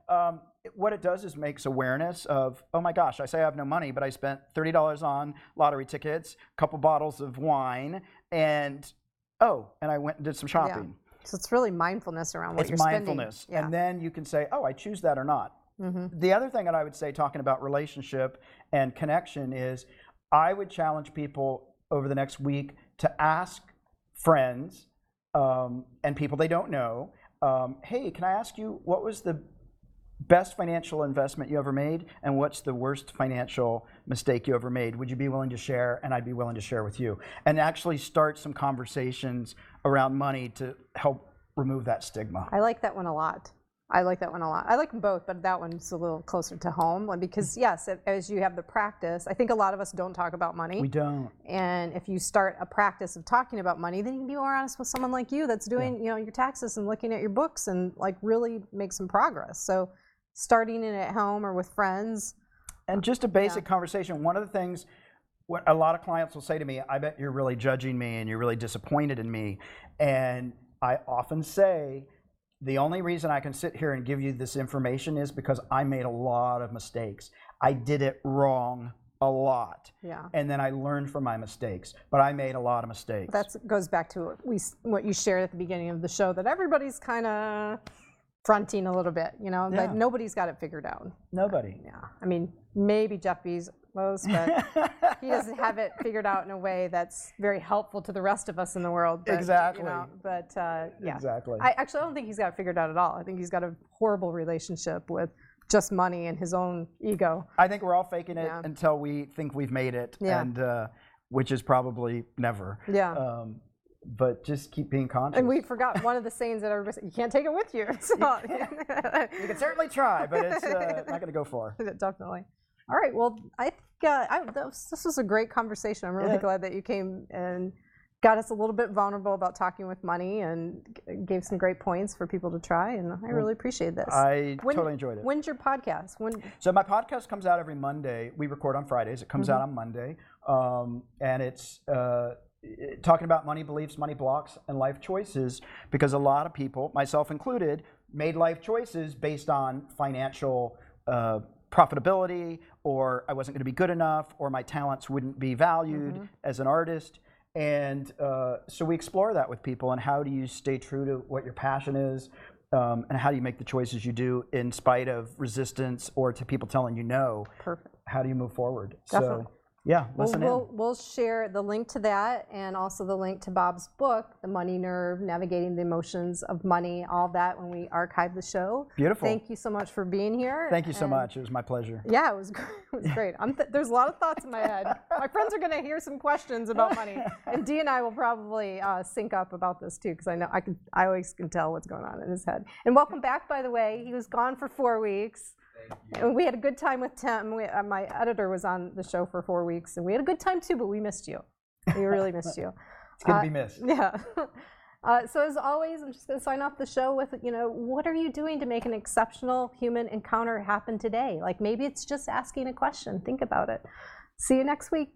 What it does is makes awareness of, oh my gosh, I say I have no money, but I spent $30 on lottery tickets, a couple bottles of wine, and I went and did some shopping. Yeah. So it's really mindfulness around what you're spending. It's mindfulness. And then you can say, I choose that or not. The other thing that I would say, talking about relationship and connection, is I would challenge people over the next week to ask friends and people they don't know, hey, can I ask you, what was the best financial investment you ever made, and what's the worst financial mistake you ever made? Would you be willing to share? And I'd be willing to share with you. And actually start some conversations around money to help remove that stigma. I like that one a lot. I like them both, but that one's a little closer to home, because yes, as you have the practice, I think a lot of us don't talk about money. We don't. And if you start a practice of talking about money, then you can be more honest with someone like you that's doing your taxes and looking at your books and like really make some progress. So starting it at home or with friends. And just a basic conversation. One of the things what a lot of clients will say to me, I bet you're really judging me and you're really disappointed in me. And I often say, the only reason I can sit here and give you this information is because I made a lot of mistakes. I did it wrong a lot. Yeah. And then I learned from my mistakes, but I made a lot of mistakes. That goes back to what you shared at the beginning of the show, that everybody's kind of fronting a little bit, you know, Yeah. like nobody's got it figured out. Nobody. Yeah. I mean, maybe Jeff Bezos, but he doesn't have it figured out in a way that's very helpful to the rest of us in the world. But, Exactly. You know, but yeah. Exactly. I don't think he's got it figured out at all. I think he's got a horrible relationship with just money and his own ego. I think we're all faking it Yeah. until we think we've made it, Yeah. and which is probably never. Yeah. But just keep being conscious. And we forgot one of the sayings that everybody said, you can't take it with you. So. You can certainly try, but it's not going to go far. Definitely. All right. Well, I think this was a great conversation. I'm really glad that you came and got us a little bit vulnerable about talking with money and gave some great points for people to try. And I really appreciate this. I totally enjoyed it. When's your podcast? So my podcast comes out every Monday. We record on Fridays. It comes out on Monday. And it's talking about money beliefs, money blocks, and life choices, because a lot of people, myself included, made life choices based on financial profitability, or I wasn't going to be good enough, or my talents wouldn't be valued as an artist. And so we explore that with people, and how do you stay true to what your passion is, and how do you make the choices you do in spite of resistance or to people telling you no. Perfect. How do you move forward? Definitely. So yeah, listen in. We'll share the link to that, and also the link to Bob's book, The Money Nerve, Navigating the Emotions of Money, all that when we archive the show. Beautiful. Thank you so much for being here. Thank you so much. It was my pleasure. Yeah, it was great. There's a lot of thoughts in my head. My friends are going to hear some questions about money, and Dee and I will probably sync up about this too, because I always can tell what's going on in his head. And welcome back, by the way. He was gone for 4 weeks. And we had a good time with Tim. My editor was on the show for 4 weeks, and we had a good time too, but we missed you. We really missed you. It's good to be missed. Yeah. So as always, I'm just going to sign off the show with, what are you doing to make an exceptional human encounter happen today? Like maybe it's just asking a question. Think about it. See you next week.